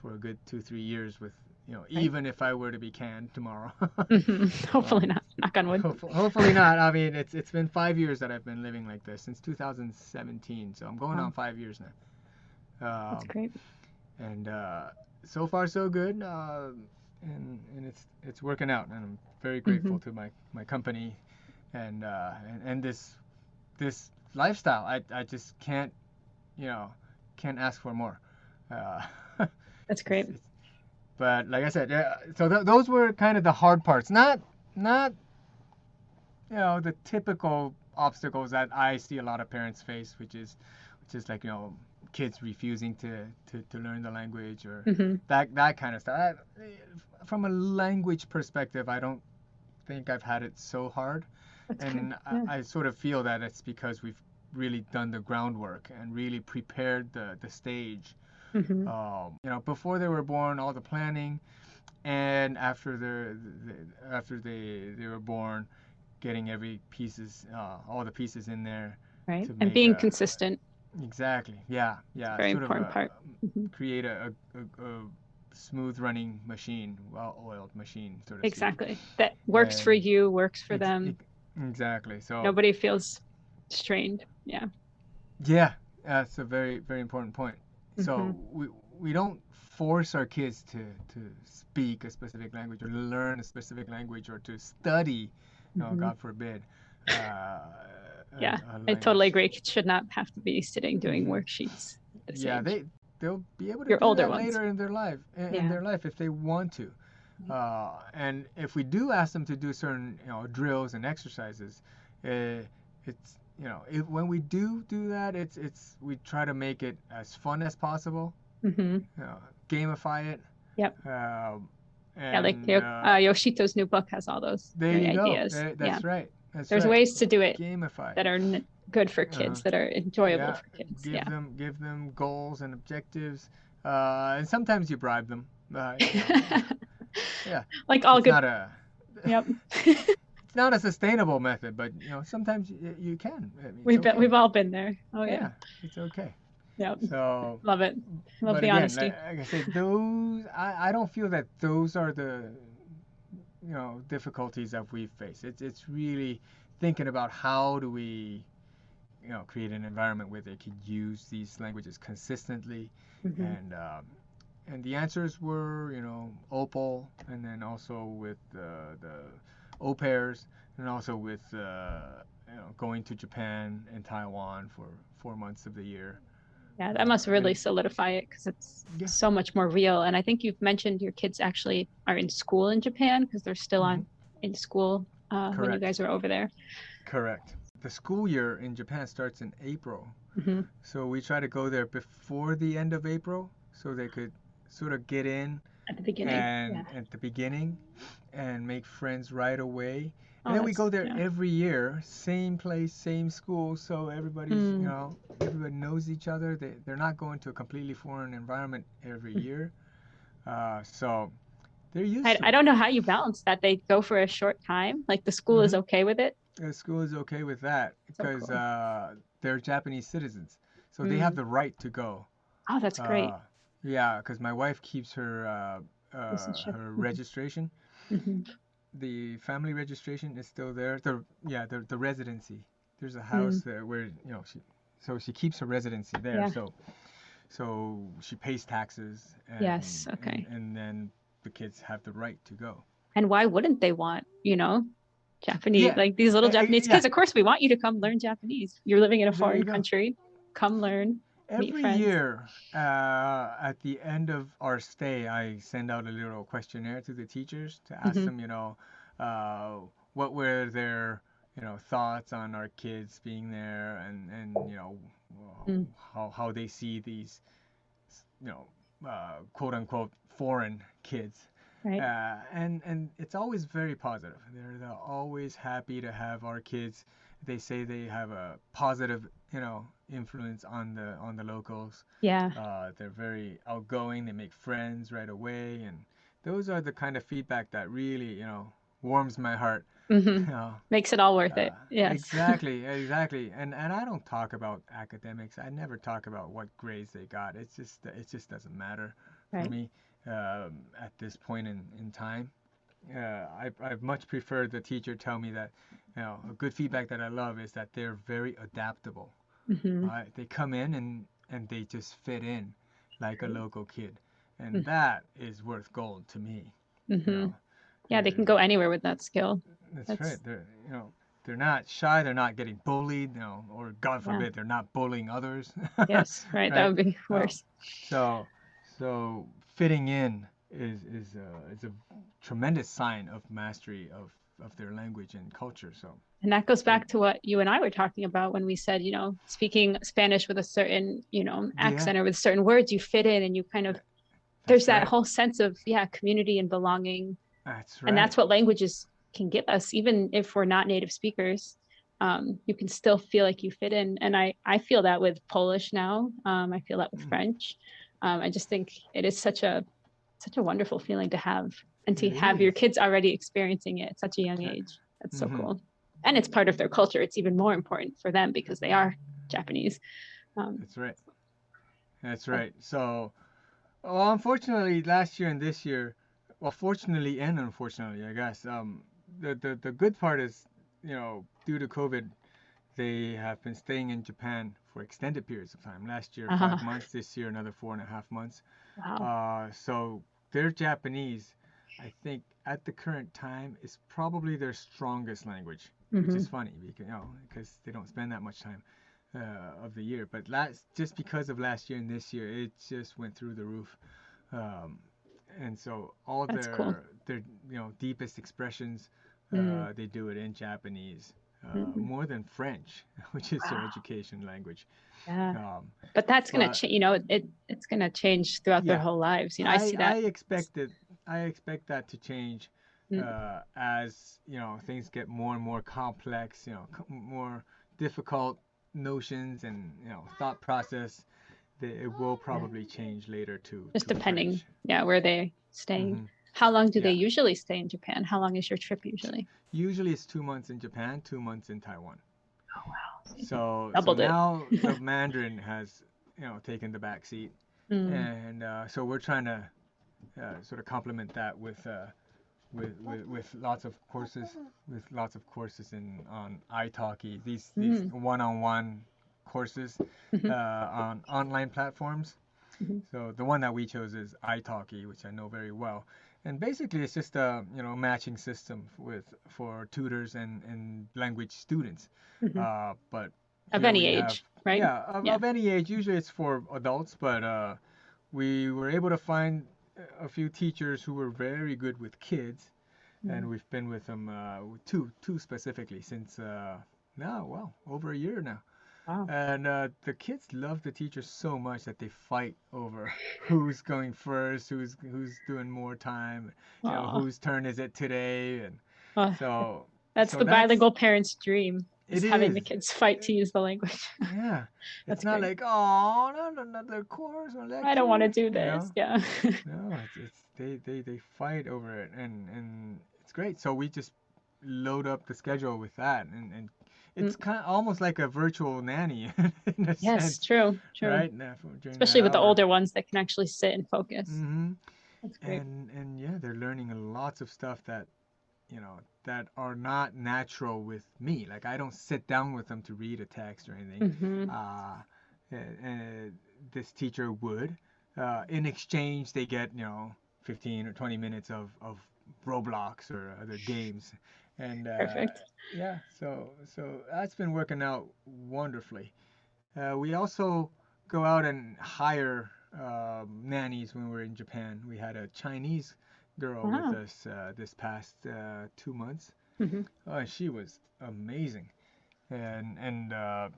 a good 2-3 years with Right. even if I were to be canned tomorrow. Hmm. Hopefully um, not. Knock on wood. hopefully not. I mean, it's been 5 years that I've been living like this since 2017, so I'm going Wow. on 5 years now. That's great. And so far so good. And it's working out, and I'm very Hmm. grateful to my company and this lifestyle. I just can't ask for more. Uh, That's it's, great. it's, but like I said, yeah, so those were kind of the hard parts. Not the typical obstacles that I see a lot of parents face, which is like kids refusing to learn the language or Hmm. that kind of stuff. From a language perspective, I don't think I've had it so hard, That's good. and Yeah. I sort of feel that it's because we've really done the groundwork and really prepared the stage. Hmm. Before they were born, all the planning, and after after they were born, getting all the pieces in there Right. to And make being a consistent. exactly, yeah, It's a yeah, very sort of important part. Hmm. create a smooth running machine, well-oiled machine, so to speak. Exactly. That works for And you, works for ex- them. ex- exactly. So Nobody feels strained. Yeah. yeah, that's a very very important point. Hmm. So we don't force our kids to speak a specific language or learn a specific language or to study, Hmm. God forbid, uh, Yeah. a I totally language. agree. Kids should not have to be sitting doing Hmm. worksheets at this Yeah, age. they'll be able to Your do older that ones. later in their life Yeah. if they want to. Right. And if we do ask them to do certain drills and exercises, uh, it's when we do that, it's we try to make it as fun as possible, Hmm. gamify it, Yep. um, Yeah. Like and Yoshito's new book has all those there great you go. ideas. Yeah. That's right. That's There's right. ways to do it Gamify. that are good for Uh, kids, that are enjoyable yeah, for kids. give Yeah. them goals and objectives. And sometimes you bribe them. You know, yeah, Like all it's good. not a Yep. it's not a sustainable method, but you know sometimes you can. I mean, it's We've okay. all been there. Oh yeah. Yeah, it's okay. Yep. So, Love it. Love but the again, honesty. like I said, those I don't feel that those are the difficulties that we face. It's really thinking about how do we create an environment where they can use these languages consistently, Hmm. and the answers were opal, and then also with the au pairs, and also with going to Japan and Taiwan for 4 months of the year. Yeah, that must really And solidify it because it's yeah. so much more real. And I think you've mentioned your kids actually are in school in Japan because they're still Hmm. on in school when you Correct. guys were over there. Correct. The school year in Japan starts in April. Hmm. So we try to go there before the end of April so they could sort of get in At the beginning. Yeah. and at the beginning and make friends right away. And Oh, then we that's go there yeah. every year, same place, same school, so Mm. everybody knows each other. They're not going to a completely foreign environment every year. So they're used to I it. don't know how you balance that. They go for a short time. Like the school is Hmm. okay with it. The school is okay with that So because cool. they're Japanese citizens, so they have Mm. the right to go. Oh, that's great. Uh, yeah, because my wife keeps Citizenship. her registration. Hmm. The family registration is still there. The residency. There's a house Mm. there where she keeps her residency there. Yeah. So she pays taxes, Yes. Okay. and then the kids have the right to go. And why wouldn't they want, Japanese, Yeah, like these little Japanese yeah. kids? Of course, we want you to come learn Japanese. You're living in a There foreign you go. country. Come learn, meet Every friends. year, at the end of our stay, I send out a little questionnaire to the teachers to ask Hmm. them, uh, what were their, thoughts on our kids being there, and Mm. how they see these, you know, quote unquote foreign kids. Right. And it's always very positive. They're always happy to have our kids. They say they have a positive, influence on the locals. Yeah. They're very outgoing. They make friends right away, and those are the kind of feedback that really, warms my heart. Hmm. You know, Makes it all worth uh, it. Yes. exactly, exactly. And I don't talk about academics. I never talk about what grades they got. It just doesn't matter for Right. me at this point in time. I much prefer the teacher tell me that, a good feedback that I love is that they're very adaptable. Hmm. They come in and they just fit in like a Right. local kid, and that is worth gold to me. You Hmm. know, Yeah, they can go anywhere with that skill. that's right. That's They're not shy. They're not getting bullied. Or God yeah. forbid, they're not bullying others. Yes. Right. That Right. would be Um, worse. so so fitting in is a tremendous sign of mastery of their language and culture. So And that goes so back to what you and I were talking about when we said, speaking Spanish with a certain, yeah, accent or with certain words, you fit in and you kind of, there's that's that right. whole sense of, yeah, community and belonging. That's And right. that's what languages can give us, even if we're not native speakers. You can still feel like you fit in. And I feel that with Polish now. I feel that with Mm, French. I just think it is such a wonderful feeling to have and to it have your is. kids already experiencing it at such a young age. That's so Mm-hmm. cool. And it's part of their culture. It's even more important for them because they are Japanese. Um, That's right. That's so, right. So, well, unfortunately, last year and this year, well, fortunately and unfortunately, I guess, the good part is, due to COVID, they have been staying in Japan for extended periods of time. Last year, uh, 5 months. This year, another 4.5 months. wow. So their Japanese, I think, at the current time, is probably their strongest language, which Mm-hmm. is funny because they don't spend that much time of the year. But just because of last year and this year, it just went through the roof. Um, and so all That's cool. their deepest expressions, Mm-hmm. they do it in Japanese, Mm-hmm. more than French, which is their Wow. education language. Yeah. Um, But that's gonna but change. It's gonna change throughout their yeah, whole lives. I I see I that. expected I expect that to change Mm. as things get more and more complex, more difficult notions and thought process. it will probably change later Just to depending, French. yeah, where they're staying. Hmm. How long do they Yeah. usually stay in Japan? How long is your trip usually? Usually it's 2 months in Japan, 2 months in Taiwan. Oh wow, So doubled it. now the Mandarin has taken the back seat, Mm. and so we're trying to sort of complement that with lots of courses in on italki, these Mm. one-on-one courses Hmm. on online platforms. Hmm. So the one that we chose is italki, which I know very well. And basically it's just a matching system for tutors and language students. Hmm. But Of here any we have, age, right? yeah, Yeah. of any age. Usually it's for adults, but we were able to find a few teachers who were very good with kids, and Mm. we've been with them two specifically since now, well, over a year now. Wow. And the kids love the teachers so much that they fight over who's going first, who's doing more time, Aw. whose turn is it today, and Uh, so that's so the that's bilingual parent's dream, is it having the is. kids fight to use the language. Yeah, it's That's not great. like, oh, not another course or I don't want to lecture, do this. Yeah. No, it's they fight over it, and it's great. So we just load up the schedule with that, and Mm. it's kind of almost like a virtual nanny in a Yes, sense, true, true. right? Now, during that Especially with the hour. older ones that can actually sit and focus. Hmm. That's great. And yeah, they're learning lots of stuff that are not natural with me. Like I don't sit down with them to read a text or anything. Hmm. Uh, this teacher would. In exchange, they get 15 or 20 minutes of Roblox or other games, and Perfect. yeah, so that's been working out wonderfully. We also go out and hire nannies when we're in Japan. We had a Chinese girl with Wow. us this past 2 months. Hmm. Oh, and she was amazing, and a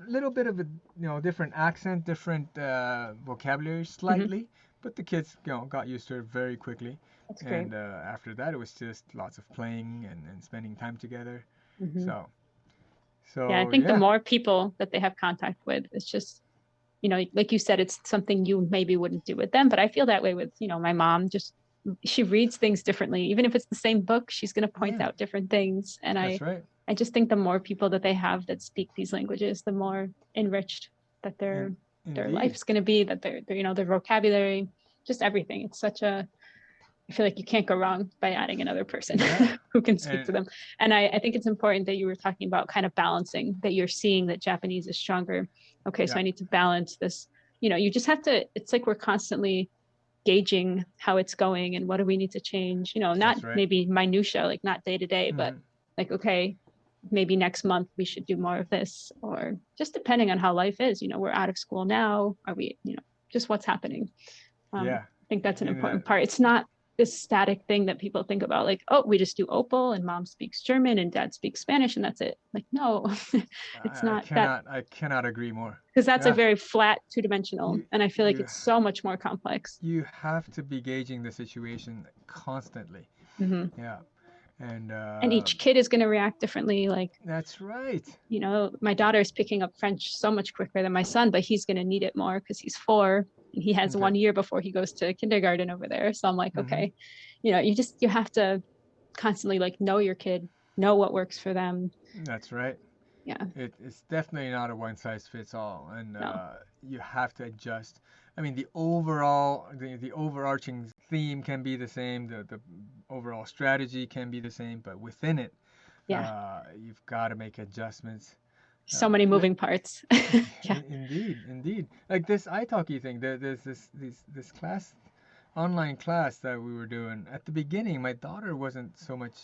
little bit of a different accent, different vocabulary Hmm. slightly, but the kids got used to her very quickly. That's great. And after that, it was just lots of playing and spending time together. Hmm. So Yeah, I so think the yeah, more people that they have contact with, it's just, like you said, it's something you maybe wouldn't do with them. But I feel that way with, my mom. Just she reads things differently. Even if it's the same book, she's going to point yeah, out different things. And that's I, right. I just think the more people that they have that speak these languages, the more enriched that In, their indeed. life's going to be. That their vocabulary, just everything. It's such a I feel like you can't go wrong by adding another person Yeah. who can speak to And them. And I think it's important that you were talking about kind of balancing that you're seeing that Japanese is stronger. Okay, so yeah, I need to balance this. You just have to, it's like we're constantly gauging how it's going and what do we need to change, not that's right. maybe minutia, like not day to day, but Hmm. like, okay, maybe next month we should do more of this, or just depending on how life is, we're out of school now. Are we, just what's happening? Yeah. I think that's an And important part. It's not this static thing that people think about, like, oh, we just do opal and mom speaks German and dad speaks Spanish and that's it. Like, no, it's I not that, cannot I cannot agree more. because that's a Yeah. very flat two-dimensional. You And I feel like you it's so much more complex. you have to be gauging the situation constantly. Hmm. Yeah. And And each kid is going to react differently. Like, that's right. my daughter is picking up French so much quicker than my son, but he's going to need it more because he's 4 and he has Okay. 1 year before he goes to kindergarten over there. So I'm like, Hmm. okay, you have to constantly like know your kid, know what works for them. That's right. Yeah, It's definitely not a one size fits all, and no. you have to adjust. I mean, the overarching theme can be the same, the overall strategy can be the same, but within it, Yeah. you've got to make adjustments. So many Li- moving parts. Yeah. indeed, indeed. Like this italki thing, there's this class, online class that we were doing. At the beginning, my daughter wasn't so much,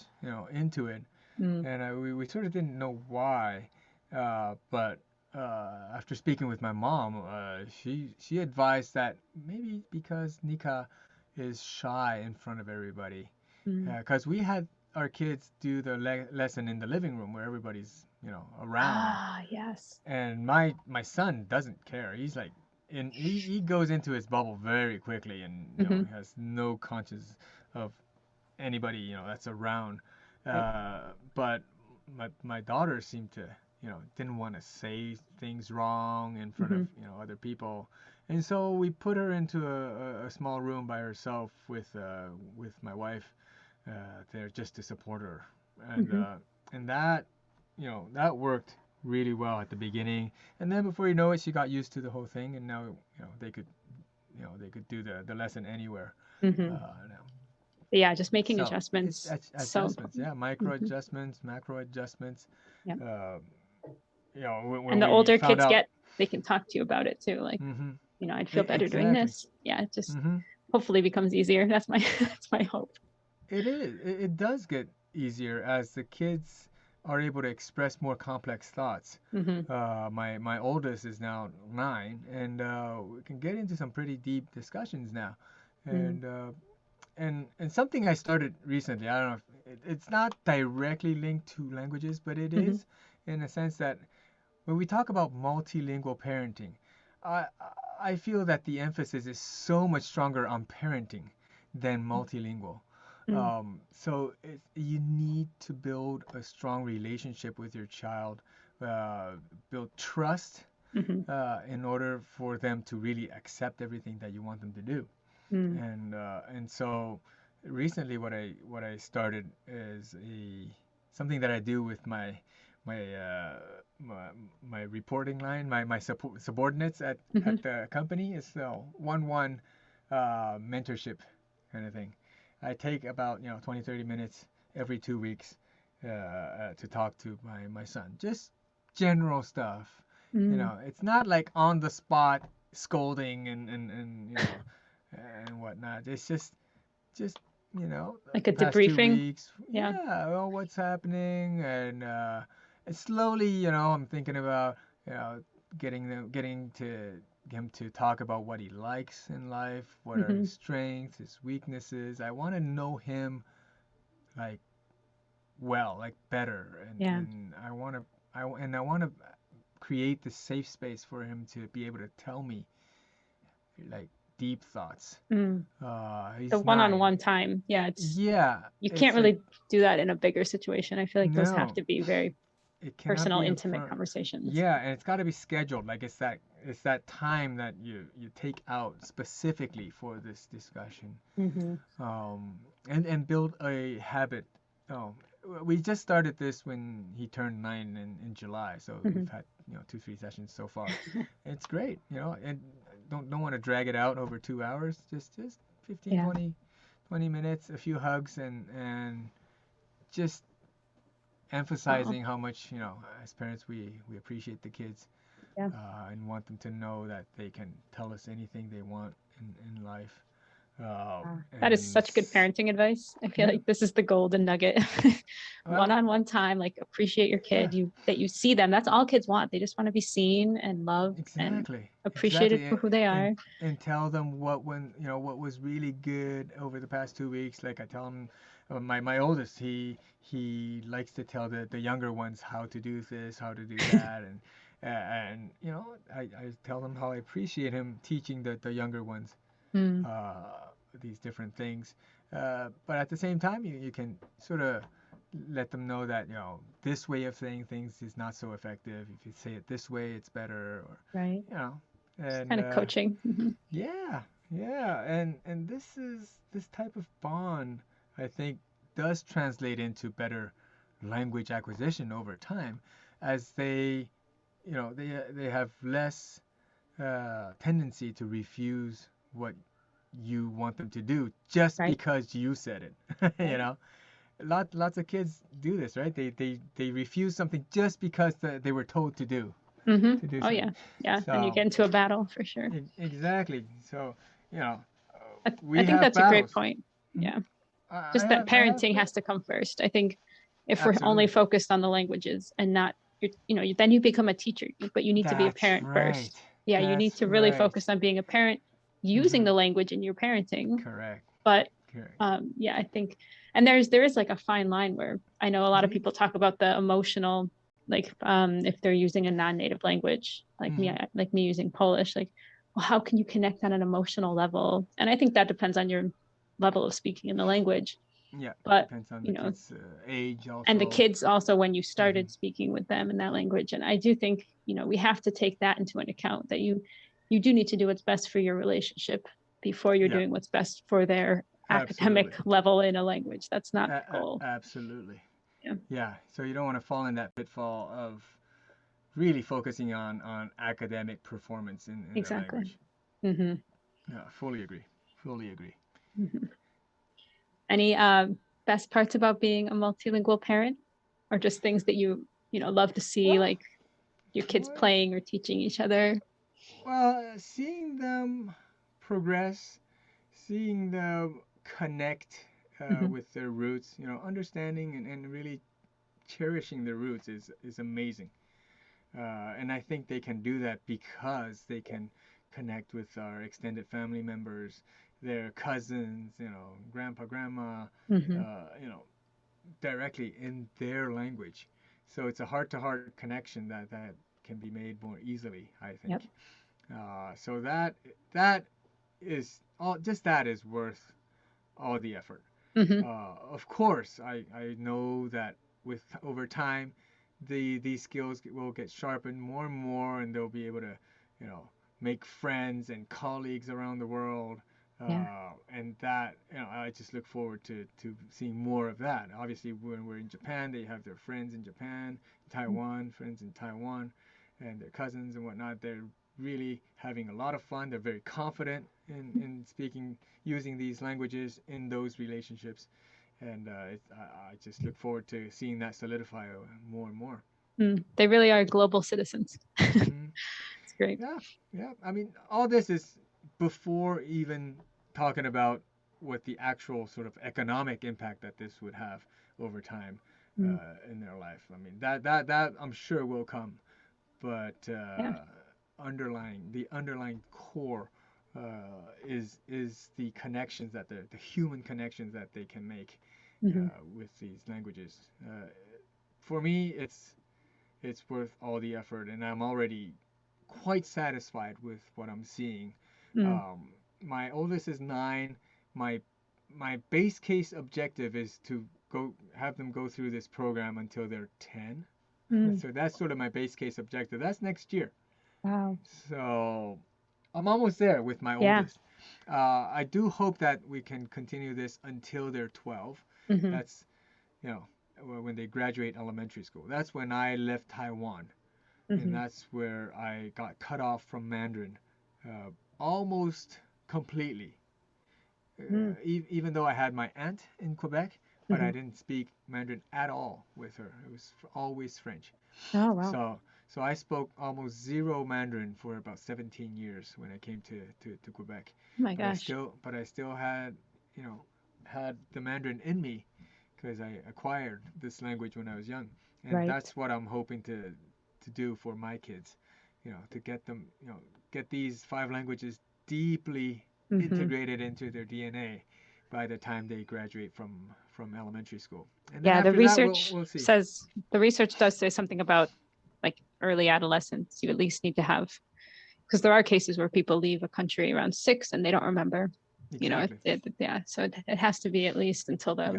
into it, Mm. and we sort of didn't know why. But after speaking with my mom, she advised that maybe because Nika is shy in front of everybody, Mm. because we had our kids do the lesson in the living room where everybody's around, Ah, yes. and my son doesn't care. He's like he goes into his bubble very quickly, and Hmm. he has no conscience of anybody that's around. Right. But my daughter seemed to didn't want to say things wrong in front Mm-hmm. of, other people. And so we put her into a small room by herself with my wife there just to support her. And Mm-hmm. and that, that worked really well at the beginning. And then before you know it, she got used to the whole thing, and now, they could do the lesson anywhere Mm-hmm. now. Yeah, just making So it's adjustments so adjustments, important. yeah, micro Mm-hmm. adjustments, macro adjustments. Yeah. Uh, when And the we older found kids out. get, they can talk to you about it too. Like, Hmm. I'd feel better doing Exactly. this. Yeah, it just Hmm. hopefully becomes easier. That's my that's my hope. It is. It does get easier as the kids are able to express more complex thoughts. Mm-hmm. My oldest is now 9, and we can get into some pretty deep discussions now. And something I started recently. I don't know if it's not directly linked to languages, but it Mm-hmm. is in a sense that when we talk about multilingual parenting, I I feel that the emphasis is so much stronger on parenting than multilingual. Mm-hmm. So you need to build a strong relationship with your child, build trust Mm-hmm. in order for them to really accept everything that you want them to do. Mm-hmm. And so recently what I started is a something that I do with my uh, my, my reporting line, my subordinates Mm-hmm. at the company is 1-1 mentorship kind of thing. I take about 20-30 minutes every 2 weeks to talk to my son, just general stuff. Mm-hmm. It's not like on the spot scolding and and whatnot. It's just Like a the past two debriefing. weeks. Yeah. Yeah, well, what's happening, and slowly, I'm thinking about you know getting to him to talk about what he likes in life, what are Mm-hmm. his strengths, his weaknesses. I want to know him like like better, Yeah. and I want to create the safe space for him to be able to tell me like deep thoughts. Mm. The He's 9. one-on-one time. Yeah, Yeah, you can't it's like really do that in a bigger situation. I feel like those have no, to be very it cannot personal, be in intimate front. conversations. Yeah, and it's got to be scheduled. Like it's that time that you take out specifically for this discussion. Mm-hmm. Um, and build a habit. Oh, we just started this when he turned 9 in July, so Mm-hmm. we've had 2-3 sessions so far. It's great, and don't want to drag it out over 2 hours. Just 15, Yeah. 20 minutes, a few hugs, and just Wow. emphasizing how much as parents we appreciate the kids Yeah. and want them to know that they can tell us anything they want in life. That is And such good parenting advice. I feel yeah, like this is the golden nugget. well, One-on-one time, like appreciate your yeah, kid, that you see them. That's all kids want. They just want to be seen and loved and exactly, appreciated exactly, for who they and are. and tell them what was really good over the past 2 weeks. Like I tell them, my oldest, he likes to tell the younger ones how to do this, how to do that, and I tell them how I appreciate him teaching the younger ones Mm, uh, these different things. But at the same time, you can sort of let them know that this way of saying things is not so effective. If you say it this way, it's better, or right. you know, Just and kind of coaching. Hmm. yeah, yeah, and this type of bond, I think, does translate into better language acquisition over time, as they have less tendency to refuse what you want them to do just Right. because you said it. Right. Lots of kids do this, right? They refuse something just because they were told Hmm. to do Oh something. yeah. Yeah. Then you So get into a battle for sure. exactly. So you know, uh, I we think have that's a great battles. point. Mhm. Yeah. I Just that have I have parenting has to come first. I think if we're only absolutely. focused on the languages and not, then you become a teacher, but you need to be a That's parent right. first. Yeah, you need That's to really right. focus on being a parent, using Hmm. the language in your parenting. Correct. But Correct. yeah, I think, and there is like a fine line where I know a lot of Hmm. people talk about the emotional, like if they're using a non-native language, Hmm. like me using Polish, like, well, how can you connect on an emotional level? And I think that depends on your level of speaking in the language. Yeah, But, depends on you the know, kid's age and the also. kids also when you Hmm. started speaking with them in that language. And I do think, we have to take that into an account, that you do need to do what's best for your relationship before you're Yeah, doing what's best for their absolutely. academic level in a language. That's not the goal. Absolutely. Yeah, Yeah. So you don't want to fall in that pitfall of really focusing on academic performance in the exactly. language. Hmm. Yeah, fully agree. Fully agree. Hmm. Any best parts about being a multilingual parent, or just things that love to see, Well, like your kids well, playing or teaching each other? seeing them progress, seeing them connect Hmm. with their roots, understanding and really cherishing their roots is amazing. And I think they can do that because they can connect with our extended family members, their cousins, grandpa, grandma, Hmm. you know, directly in their language. So it's a heart-to-heart connection that can be made more easily, I Yep. think. So that is all. Just that is worth all the effort. Hmm. Of course, I know that with over time, these skills will get sharpened more and more, and they'll be able to, you know, make friends and colleagues around the world. Yeah. And that, I just look forward to seeing more of that. Obviously, when we're in Japan, they have their friends in Japan, Taiwan, friends in Taiwan, and their cousins and whatnot. They're really having a lot of fun. They're very confident in speaking using these languages in those relationships, and I just look forward to seeing that solidify more and more. Mm. They really are global citizens. Hmm. It's great. Yeah, yeah. I mean, all this is before even talking about what the actual sort of economic impact that this would have over time Mm. in their life. I mean, that I'm sure will come, but Yeah. the underlying core is the connections that the human connections that they can make Hmm. with these languages. For me, it's worth all the effort, and I'm already quite satisfied with what I'm seeing. Mm. Um, my oldest is 9. My my base case objective is to go have them go through this program until they're 10. Mm. So that's sort of my base case objective. That's next year. Wow. So I'm almost there with my Yeah. oldest. I do hope that we can continue this until they're 12. Hmm. That's, you know, when they graduate elementary school. That's when I left Taiwan, and Hmm. that's where I got cut off from Mandarin uh, almost completely. Mm. Even though I had my aunt in Quebec, but Hmm. I didn't speak Mandarin at all with her. It was always French. Oh, wow. So so I spoke almost zero Mandarin for about 17 years when I came to Quebec. Oh my But I gosh. still had, you know, had the Mandarin in me because I acquired this language when I was young. And Right. that's what I'm hoping to do for my kids. To get them, get these 5 languages deeply Hmm. integrated into their DNA by the time they graduate from elementary school. And then Yeah, after that we'll see. the research does say something about like early adolescence. You at least need to have, because there are cases where people leave a country around 6 and they don't remember. Exactly. Yeah. So it has to be at least until Yeah.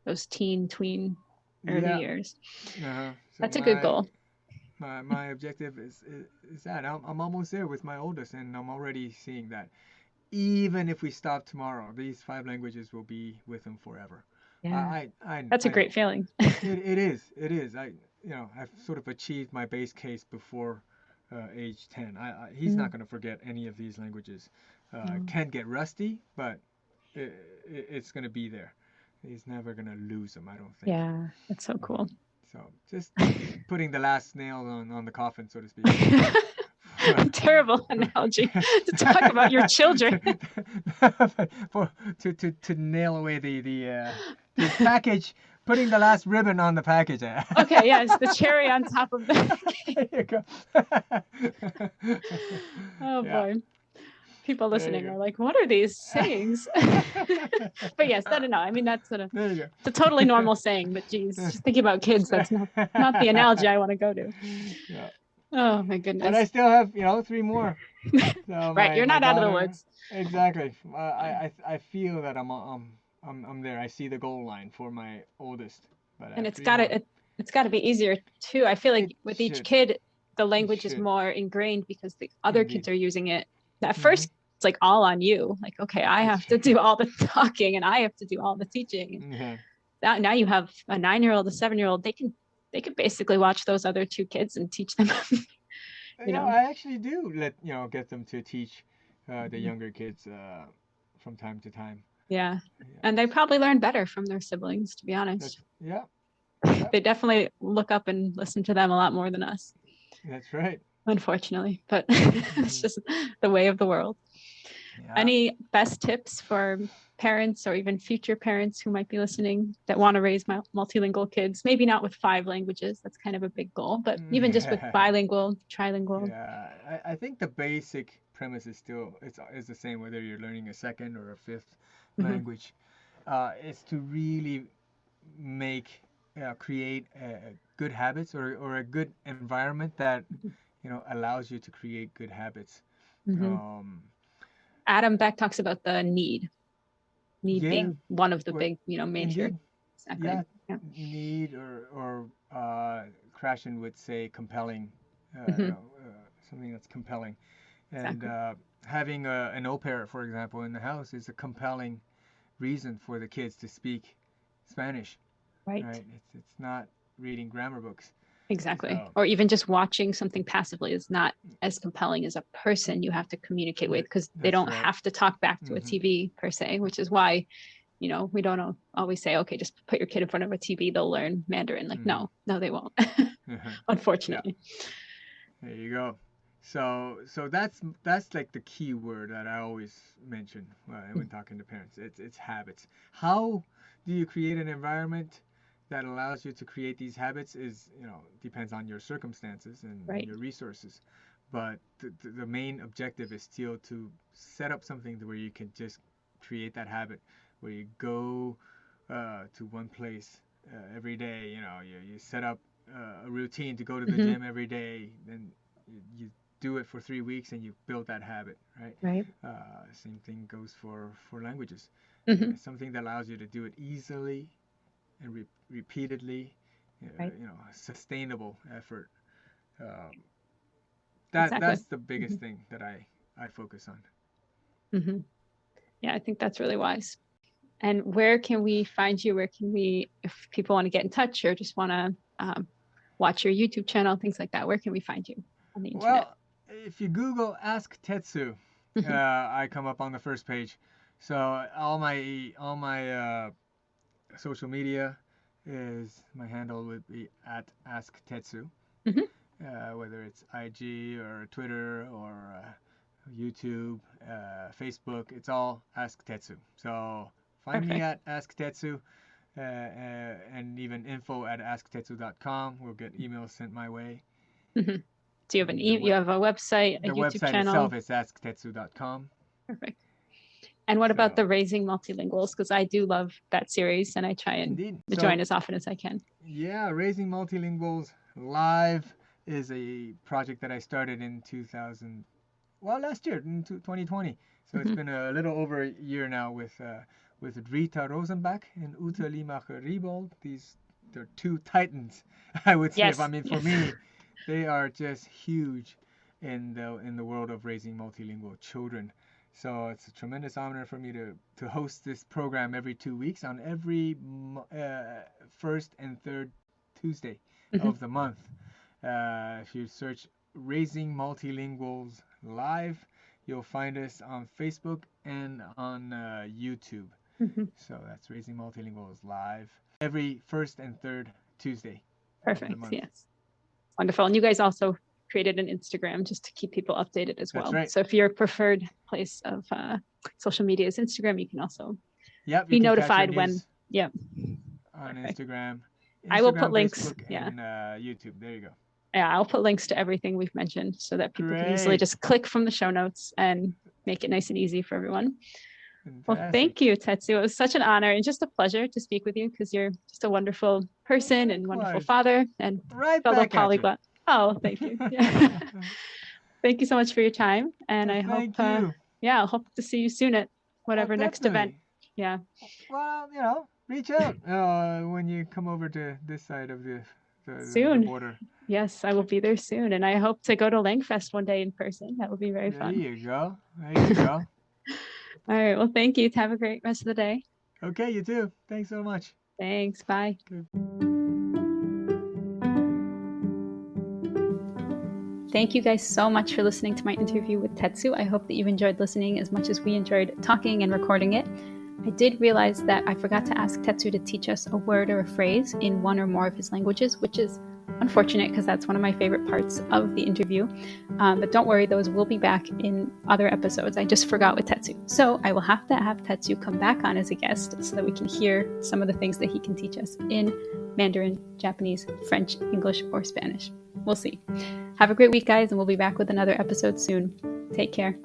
those teen tween early Yeah. years. So That's a good goal. my objective is that I'm almost there with my oldest, and I'm already seeing that even if we stop tomorrow, these 5 languages will be with them forever. Yeah, that's a I great know feeling. it is. I've sort of achieved my base case before age 10. He's Mm. not going to forget any of these languages. No. Can get rusty, but it's going to be there. He's never going to lose them, I don't think. Yeah, that's so Hmm. cool. So just putting the last nail on the coffin, so to speak. Terrible analogy to talk about your children. for to nail away the package, putting the last ribbon on the package. Okay, yes, the cherry on top of the There you cake. go. Oh Yeah, boy. People there listening you are like, what are these sayings? But yes, go. no, I mean There you it's a totally normal saying, but geez, just thinking about kids, that's not the analogy I want to go to. Yeah. Oh my But I goodness. still have, 3 more. So Right, my you're my not out of the daughter, woods. exactly. I feel that I'm there. I see the goal line for my oldest, but And after, you know, it's got to be easier too. I feel like it with each should. kid, the It language is should. more ingrained because the other kids Indeed. are using it. At Mm-hmm. first, it's like all on you. Like, okay, I That's have to true. do all the talking and I have to do all the teaching. Yeah. That now you have a 9-year-old, a 7-year-old. They could basically watch those other two kids and teach them. you Yeah, know. I actually do get them to teach the Mhm. younger kids from time to time. Yeah, and they Yes. probably learn better from their siblings. To be That's honest, yeah, yeah, they definitely look up and listen to them a lot more than us. that's right. Unfortunately, but it's Hmm. just the way of the world. Yeah. Any best tips for parents or even future parents who might be listening that want to raise multilingual kids? Maybe not with 5 languages, that's kind of a big goal, but even just with bilingual, trilingual. Yeah, I think the basic premise is still it's the same whether you're learning a second or a fifth Mm-hmm. language. It's to really make create good habits or a good environment that allows you to create good habits. Mm-hmm. Um, Adam Beck talks about the need yeah, being one of the what big, major. indeed, Exactly. yeah, Yeah. need or crashing with say compelling, Mm-hmm. something that's compelling, and Exactly. having an au pair, for example, in the house is a compelling reason for the kids to speak Spanish, Right. right? It's not reading grammar books. Exactly. So Or even just watching something passively is not as compelling as a person you have to communicate with because they that's don't right. have to talk back to a Hmm. TV per se, which is why, we don't always say, okay, just put your kid in front of a TV, they'll learn Mandarin. Like, Hmm. no, they won't, Yeah, unfortunately. there you go. So that's like the key word that I always mention when talking to parents. It's habits. How do you create an environment that allows you to create these habits is depends on your circumstances and Right. your resources, but the main objective is still to set up something where you can just create that habit where you go to one place every day. You set up a routine to go to the Mm-hmm. gym every day, then you do it for 3 weeks and you build that habit, right? Right. Same thing goes for languages. Mm-hmm. Something that allows you to do it easily and repeatedly, Right. sustainable effort. Um, Exactly. that's the Mm-hmm. biggest thing that I focus on. Mm-hmm. Yeah, I think that's really wise. And where can we find you? Where can we, if people want to get in touch or just want to watch your YouTube channel, things like that, where can we find you on the internet? Well, if you Google Ask Tetsu, Mm-hmm. I come up on the first page. So all my social media is my handle would be at Ask Tetsu. Mm-hmm. Whether it's IG or Twitter or YouTube, Facebook, it's all Ask Tetsu. So find me Perfect. at Ask Tetsu, and even info at asktetsu.com. We'll get emails sent my way. Mm-hmm. So you have And you have a website, a the YouTube website channel. itself is asktetsu.com. Perfect. And what about So the Raising Multilinguals? Because I do love that series and I try and indeed. join So as often as I can. yeah, Raising Multilinguals Live is a project that I started in 2000. Well, last year in 2020. So it's Mm-hmm. been a little over a year now with Rita Rosenbach and Ute Limacher-Riebold. They're two titans, I would say. I Yes. mean, for Yes. me, they are just huge in the world of raising multilingual children. So it's a tremendous honor for me to host this program every 2 weeks on every first and third Tuesday Mm-hmm. of the month. If you search Raising Multilinguals Live, you'll find us on Facebook and on YouTube. Mm-hmm. So that's Raising Multilinguals Live every first and third Tuesday of the Perfect. month. Yes. Wonderful. And you guys also created an Instagram just to keep people updated as That's well. right. So if your preferred place of social media is Instagram, you can also Yep, you be can catch our notified when. news Yeah. on Perfect. Instagram, I will put links. Facebook, Yeah. and YouTube. There you go. Yeah. I'll put links to everything we've mentioned so that people can easily Great. just click from the show notes and make it nice and easy for everyone. Well, Fantastic. thank you, Tetsu. It was such an honor and just a pleasure to speak with you because you're just a wonderful person and wonderful Likewise. father and Right fellow back at you. polyglot. Oh, thank you. Yeah. Thank you so much for your time. And I hope, Thank you. yeah, I'll hope to see you soon at Oh, whatever next event. definitely. Yeah. Well, reach out when you come over to this side of the Soon. border. Yes, I will be there soon. And I hope to go to LangFest one day in person. That would be very There fun. you go. There you go. All right. Well, thank you. Have a great rest of the day. Okay, you too. Thanks so much. Thanks. Bye. Good. Thank you guys so much for listening to my interview with Tetsu. I hope that you've enjoyed listening as much as we enjoyed talking and recording it. I did realize that I forgot to ask Tetsu to teach us a word or a phrase in one or more of his languages, which is unfortunate because that's one of my favorite parts of the interview. But don't worry, those will be back in other episodes. I just forgot with Tetsu. So I will have to have Tetsu come back on as a guest so that we can hear some of the things that he can teach us in Mandarin, Japanese, French, English, or Spanish. We'll see. Have a great week, guys, and we'll be back with another episode soon. Take care.